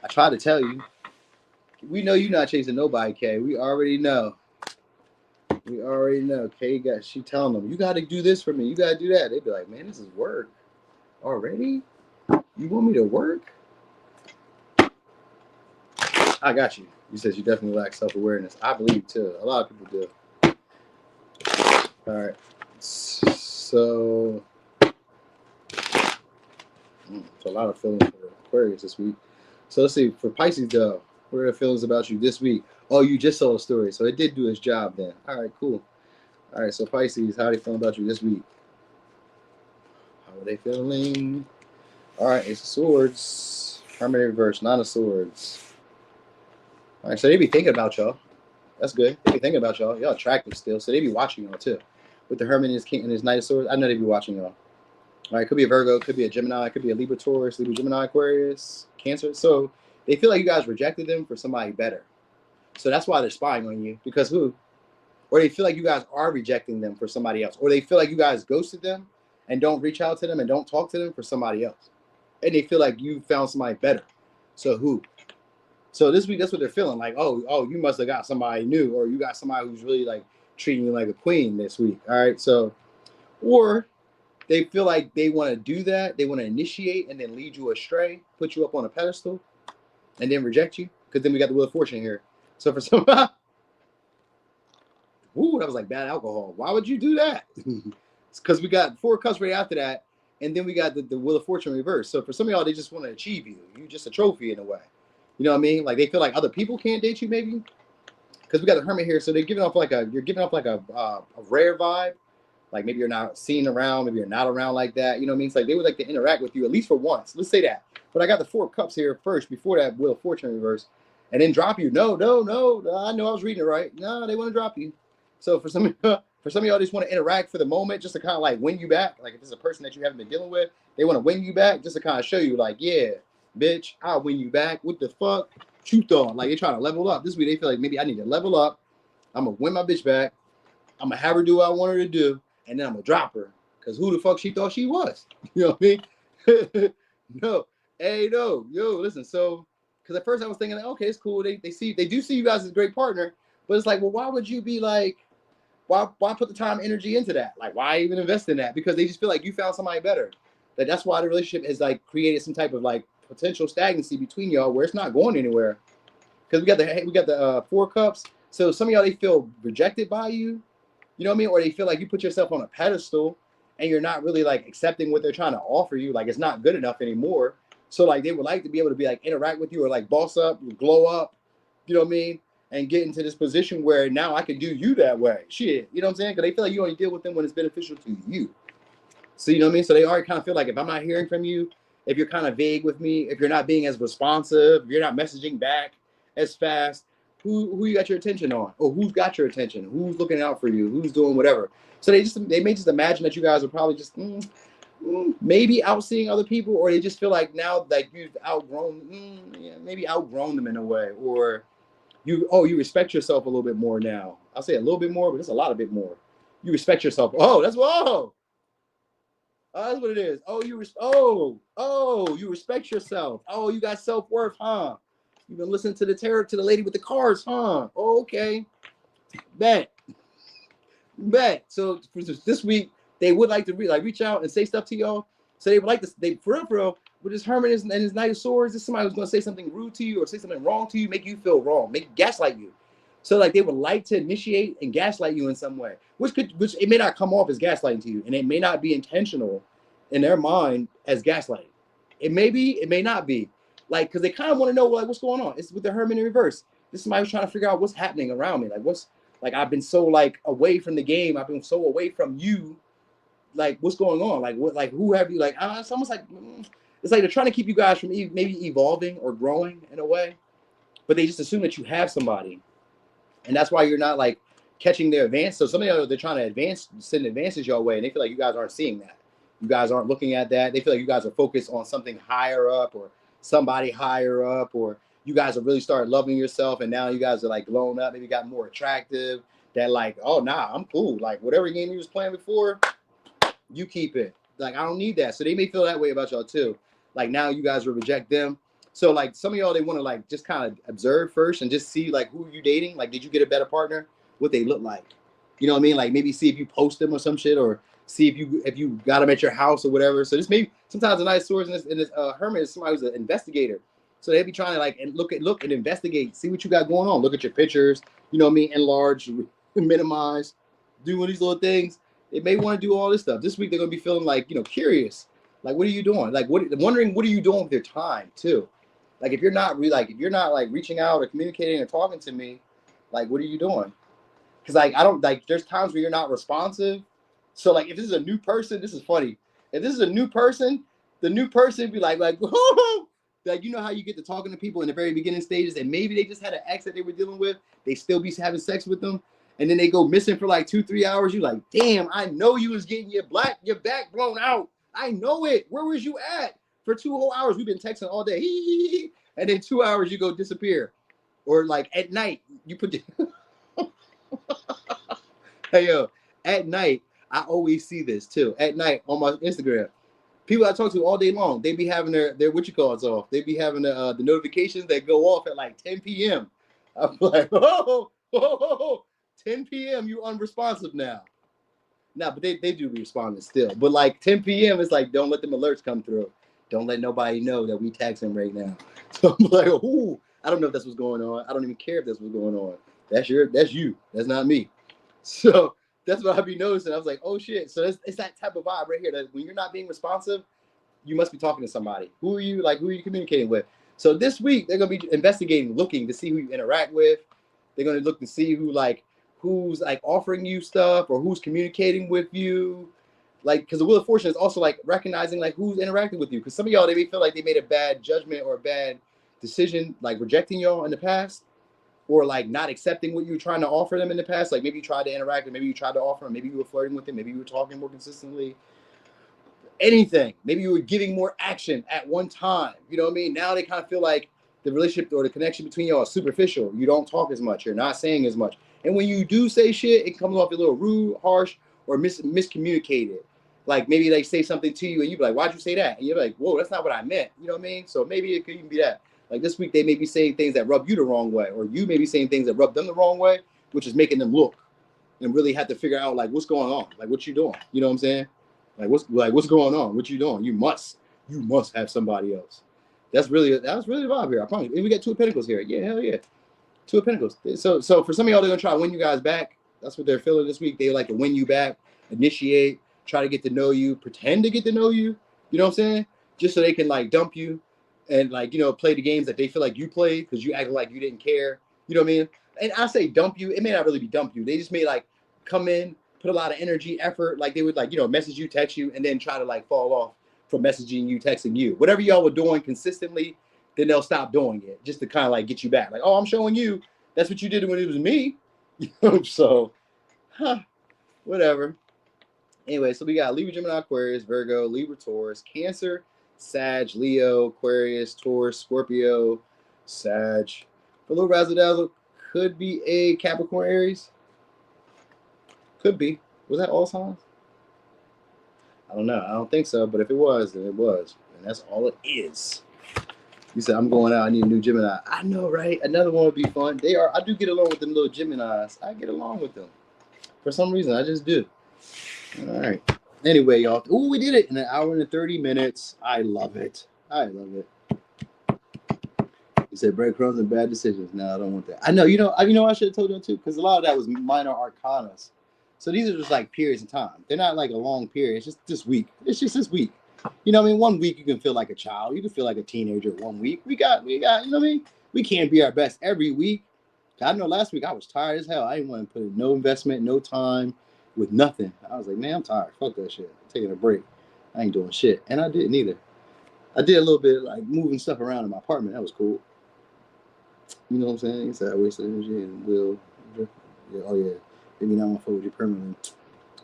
I tried to tell you. We know you're not chasing nobody, K. We already know. We already know. She telling them, you got to do this for me. You got to do that. They'd be like, man, this is work already. You want me to work? I got you. You said you definitely lack self-awareness. I believe too. A lot of people do. All right. So a lot of feelings for Aquarius this week. So let's see. For Pisces, though, what are the feelings about you this week? Oh, you just told a story. So it did do its job then. All right, cool. All right, so Pisces, how are they feeling about you this week? How are they feeling? All right, Ace of Swords. Harmony reverse, Nine of Swords. All right, so they be thinking about y'all. That's good. They be thinking about y'all. Y'all attractive still, so they be watching y'all too. With the Hermit and his King and his Knight of Swords, I know they be watching y'all. All right, could be a Virgo, could be a Gemini, could be a Libra, Taurus, Libra, Gemini, Aquarius, Cancer. So they feel like you guys rejected them for somebody better. So that's why they're spying on you. Because who? Or they feel like you guys are rejecting them for somebody else. Or they feel like you guys ghosted them and don't reach out to them and don't talk to them for somebody else. And they feel like you found somebody better. So who? So this week, that's what they're feeling. Like, oh, you must have got somebody new. Or you got somebody who's really like treating you like a queen this week. All right, so, or they feel like they want to do that. They want to initiate and then lead you astray, put you up on a pedestal, and then reject you. Because then we got the Wheel of Fortune here. So for some, ooh, that was like bad alcohol. Why would you do that? It's because we got 4 cups right after that, and then we got the Wheel of Fortune reverse. So for some of y'all, they just want to achieve you. You just a trophy in a way. You know what I mean? Like they feel like other people can't date you, maybe. Because we got the Hermit here, so they're giving off like a rare vibe. Like maybe you're not seen around, maybe you're not around like that. You know what I mean? It's like they would like to interact with you at least for once. Let's say that. But I got the 4 cups here first before that Wheel of Fortune reverse, and then drop you. No. I know I was reading it right. No, they want to drop you. So for some of y'all, they just want to interact for the moment, just to kind of like win you back. Like if it's a person that you haven't been dealing with, they want to win you back just to kind of show you, like, yeah, bitch, I'll win you back. What the fuck? Truth on. Like they're trying to level up. This week they feel like maybe I need to level up. I'm gonna win my bitch back. I'm gonna have her do what I want her to do, and then I'm gonna drop her. Cause who the fuck she thought she was? You know what I mean? No. Hey, no. Yo, listen. So, because at first I was thinking, okay, it's cool. They do see you guys as a great partner, but it's like, well, why would you be like, why put the time and energy into that? Like, why even invest in that? Because they just feel like you found somebody better. That's why the relationship has like created some type of like potential stagnancy between y'all where it's not going anywhere. Because we got the 4 cups. So some of y'all, they feel rejected by you. You know what I mean? Or they feel like you put yourself on a pedestal and you're not really like accepting what they're trying to offer you. Like it's not good enough anymore. So like they would like to be able to be like interact with you or like boss up, glow up, you know what I mean? And get into this position where now I can do you that way. Shit. You know what I'm saying? Because they feel like you only deal with them when it's beneficial to you. So you know what I mean? So they already kind of feel like if I'm not hearing from you, if you're kind of vague with me, if you're not being as responsive, if you're not messaging back as fast, who you got your attention on? Or who's got your attention? Who's looking out for you? Who's doing whatever? So they may just imagine that you guys are probably just maybe outseeing other people, or they just feel like now like you've outgrown, maybe outgrown them in a way, or you respect yourself a little bit more now. I'll say a little bit more, but it's a lot of bit more. You respect yourself. Oh, that's what it is. You respect yourself. Oh, you got self-worth, huh? You've been listening to the lady with the cars, huh? Oh, okay. Bet. So for this week, they would like to reach out and say stuff to y'all. So they would like to, for real, with this Hermit and his Knight of Swords, this is somebody who's going to say something rude to you or say something wrong to you, make you feel wrong, gaslight you. So like they would like to initiate and gaslight you in some way, which it may not come off as gaslighting to you, and it may not be intentional in their mind as gaslighting. It may be, it may not be. Like, because they kind of want to know like what's going on. It's with the Hermit in reverse. This is somebody who's trying to figure out what's happening around me. Like I've been so like away from the game. I've been so away from you. Like what's going on? Like what? Like who have you? Like it's almost like it's like they're trying to keep you guys from maybe evolving or growing in a way, but they just assume that you have somebody, and that's why you're not like catching their advance. So some of y'all, they're trying to send advances your way, and they feel like you guys aren't seeing that. You guys aren't looking at that. They feel like you guys are focused on something higher up or somebody higher up, or you guys have really started loving yourself, and now you guys are like blown up, maybe got more attractive. That like, oh nah, I'm cool. Like whatever game you was playing before, you keep it. Like I don't need that. So they may feel that way about y'all too. Like now you guys will reject them. So like some of y'all, they want to like just kind of observe first and just see like who you dating. Like did you get a better partner? What they look like. You know what I mean? Like maybe see if you post them or some shit, or see if you got them at your house or whatever. So this maybe sometimes a nice source in this hermit is somebody who's an investigator. So they'd be trying to like and look and investigate, see what you got going on. Look at your pictures, you know what I mean? Enlarge, minimize, doing these little things. They may want to do all this stuff. This week they're gonna be feeling like, you know, curious. Like, what are you doing? Like, wondering what are you doing with your time too? Like, if you're not reaching out or communicating or talking to me, like, what are you doing? Because like I don't like. There's times where you're not responsive. So like, if this is a new person, this is funny. If this is a new person, the new person be like, like you know how you get to talking to people in the very beginning stages, and maybe they just had an ex that they were dealing with. They still be having sex with them, and then they go missing for like 2-3 hours. You like, damn, I know you was getting your back blown out. I know it. Where was you at for 2 whole hours? We've been texting all day, and then 2 hours you go disappear, or like at night you put the hey yo, at night I always see this too. At night on my Instagram, people I talk to all day long, they be having their what you call it off. They be having the notifications that go off at like 10 p.m. I'm like, 10 p.m. you unresponsive now. Nah, but they do be responding still. But like 10 p.m. it's like, don't let them alerts come through. Don't let nobody know that we texting right now. So I'm like, ooh, I don't know if that's what's going on. I don't even care if that's what's going on. That's you. That's not me. So that's what I be noticing. I was like, oh shit. So it's that type of vibe right here. That when you're not being responsive, you must be talking to somebody. Who are you communicating with? So this week they're gonna be investigating, looking to see who you interact with. They're gonna look to see who's like offering you stuff or who's communicating with you. Like, because the Wheel of Fortune is also like recognizing like who's interacting with you. Because some of y'all, they may feel like they made a bad judgment or a bad decision, like rejecting y'all in the past, or like not accepting what you were trying to offer them in the past. Like maybe you tried to interact, and maybe you tried to offer them, maybe you were flirting with them, maybe you were talking more consistently. Anything. Maybe you were giving more action at one time. You know what I mean? Now they kind of feel like the relationship or the connection between y'all is superficial. You don't talk as much. You're not saying as much. And when you do say shit, it comes off a little rude, harsh, or miscommunicated. Like maybe they say something to you and you be like, why'd you say that? And you're like, whoa, that's not what I meant. You know what I mean? So maybe it could even be that. Like this week, they may be saying things that rub you the wrong way, or you may be saying things that rub them the wrong way, which is making them look and really have to figure out like what's going on, like what you doing. You know what I'm saying? What's going on? What you doing? You must have somebody else. That's really the vibe here. I promise you. And we got 2 of Pentacles here. Yeah, hell yeah. 2 of Pentacles. So for some of y'all, they're gonna try to win you guys back. That's what they're feeling this week. They like to win you back, initiate, try to get to know you, pretend to get to know you. You know what I'm saying? Just so they can like dump you and like, you know, play the games that they feel like you played because you acted like you didn't care. You know what I mean? And I say dump you. It may not really be dump you. They just may like come in, put a lot of energy, effort. Like they would like, you know, message you, text you, and then try to like fall off from messaging you, texting you. Whatever y'all were doing consistently, then they'll stop doing it just to kind of like get you back. Like, oh, I'm showing you. That's what you did when it was me. So, whatever. Anyway, so we got Libra, Gemini, Aquarius, Virgo, Libra, Taurus, Cancer, Sag, Leo, Aquarius, Taurus, Scorpio, Sag. For a little razzle dazzle, could be a Capricorn, Aries. Could be. Was that all signs? I don't know. I don't think so. But if it was, then it was. And that's all it is. You said, I'm going out. I need a new Gemini. I know, right? Another one would be fun. I do get along with them little Geminis. I get along with them. For some reason, I just do. All right. Anyway, y'all. Ooh, we did it in 1 hour and 30 minutes. I love it. You said breadcrumbs and bad decisions. No, I don't want that. I know. You know, I should have told you too, because a lot of that was minor arcanas. So these are just like periods of time. They're not like a long period. It's just this week. It's just this week. You know what I mean? 1 week you can feel like a child. You can feel like a teenager 1 week. We got, you know what I mean? We can't be our best every week. I know last week I was tired as hell. I didn't want to put in no investment, no time with nothing. I was like, man, I'm tired. Fuck that shit. I'm taking a break. I ain't doing shit. And I didn't either. I did a little bit like moving stuff around in my apartment. That was cool. You know what I'm saying? It's that waste of energy and will. Yeah, oh yeah. Maybe not my fault with you permanently.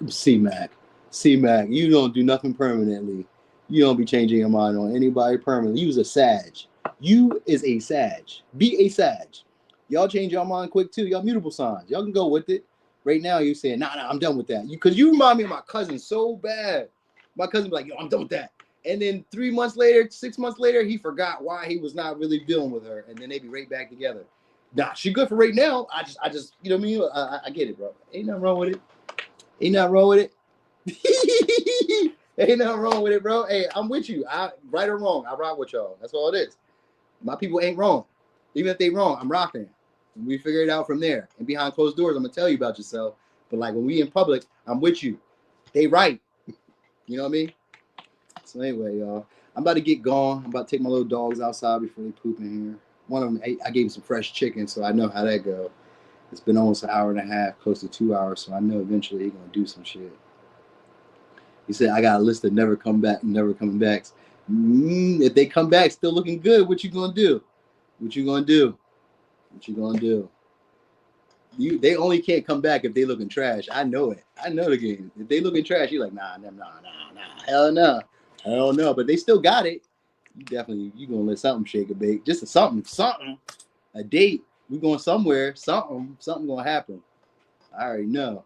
C-Mac, you don't do nothing permanently. You don't be changing your mind on anybody permanently. You was a Sag. You is a Sag. Be a Sag. Y'all change your mind quick too. Y'all mutable signs. Y'all can go with it. Right now you're saying, nah, I'm done with that. Because you remind me of my cousin so bad. My cousin be like, yo, I'm done with that. And then 3 months later, 6 months later, he forgot why he was not really dealing with her. And then they be right back together. Nah, she good for right now. I just, you know what I mean? I get it, bro. Ain't nothing wrong with it. Ain't nothing wrong with it. Ain't nothing wrong with it, bro. Hey, I'm with you. Right or wrong, I rock with y'all. That's all it is. My people ain't wrong. Even if they wrong, I'm rocking. We figure it out from there. And behind closed doors, I'm gonna tell you about yourself. But like when we in public, I'm with you. They right. You know what I mean? So anyway, y'all, I'm about to get gone. I'm about to take my little dogs outside before they poop in here. One of them, I gave him some fresh chicken, so I know how that go. It's been almost an hour and a half, close to 2 hours, so I know eventually he's gonna do some shit. He said, I got a list of never coming backs. If they come back still looking good, what you gonna do? What you gonna do? What you gonna do? They only can't come back if they looking trash. I know it. I know the game. If they looking trash, you're like, nah. Hell no. But they still got it. You gonna let something shake a bake. Just something. A date. We going somewhere. Something gonna happen. I already know.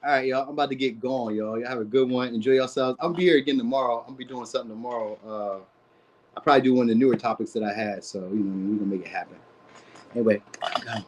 All right, y'all. I'm about to get going, y'all. Y'all have a good one. Enjoy yourselves. I'll be here again tomorrow. I'm gonna be doing something tomorrow. I'll probably do one of the newer topics that I had. So we're gonna make it happen. Anyway, I'm done.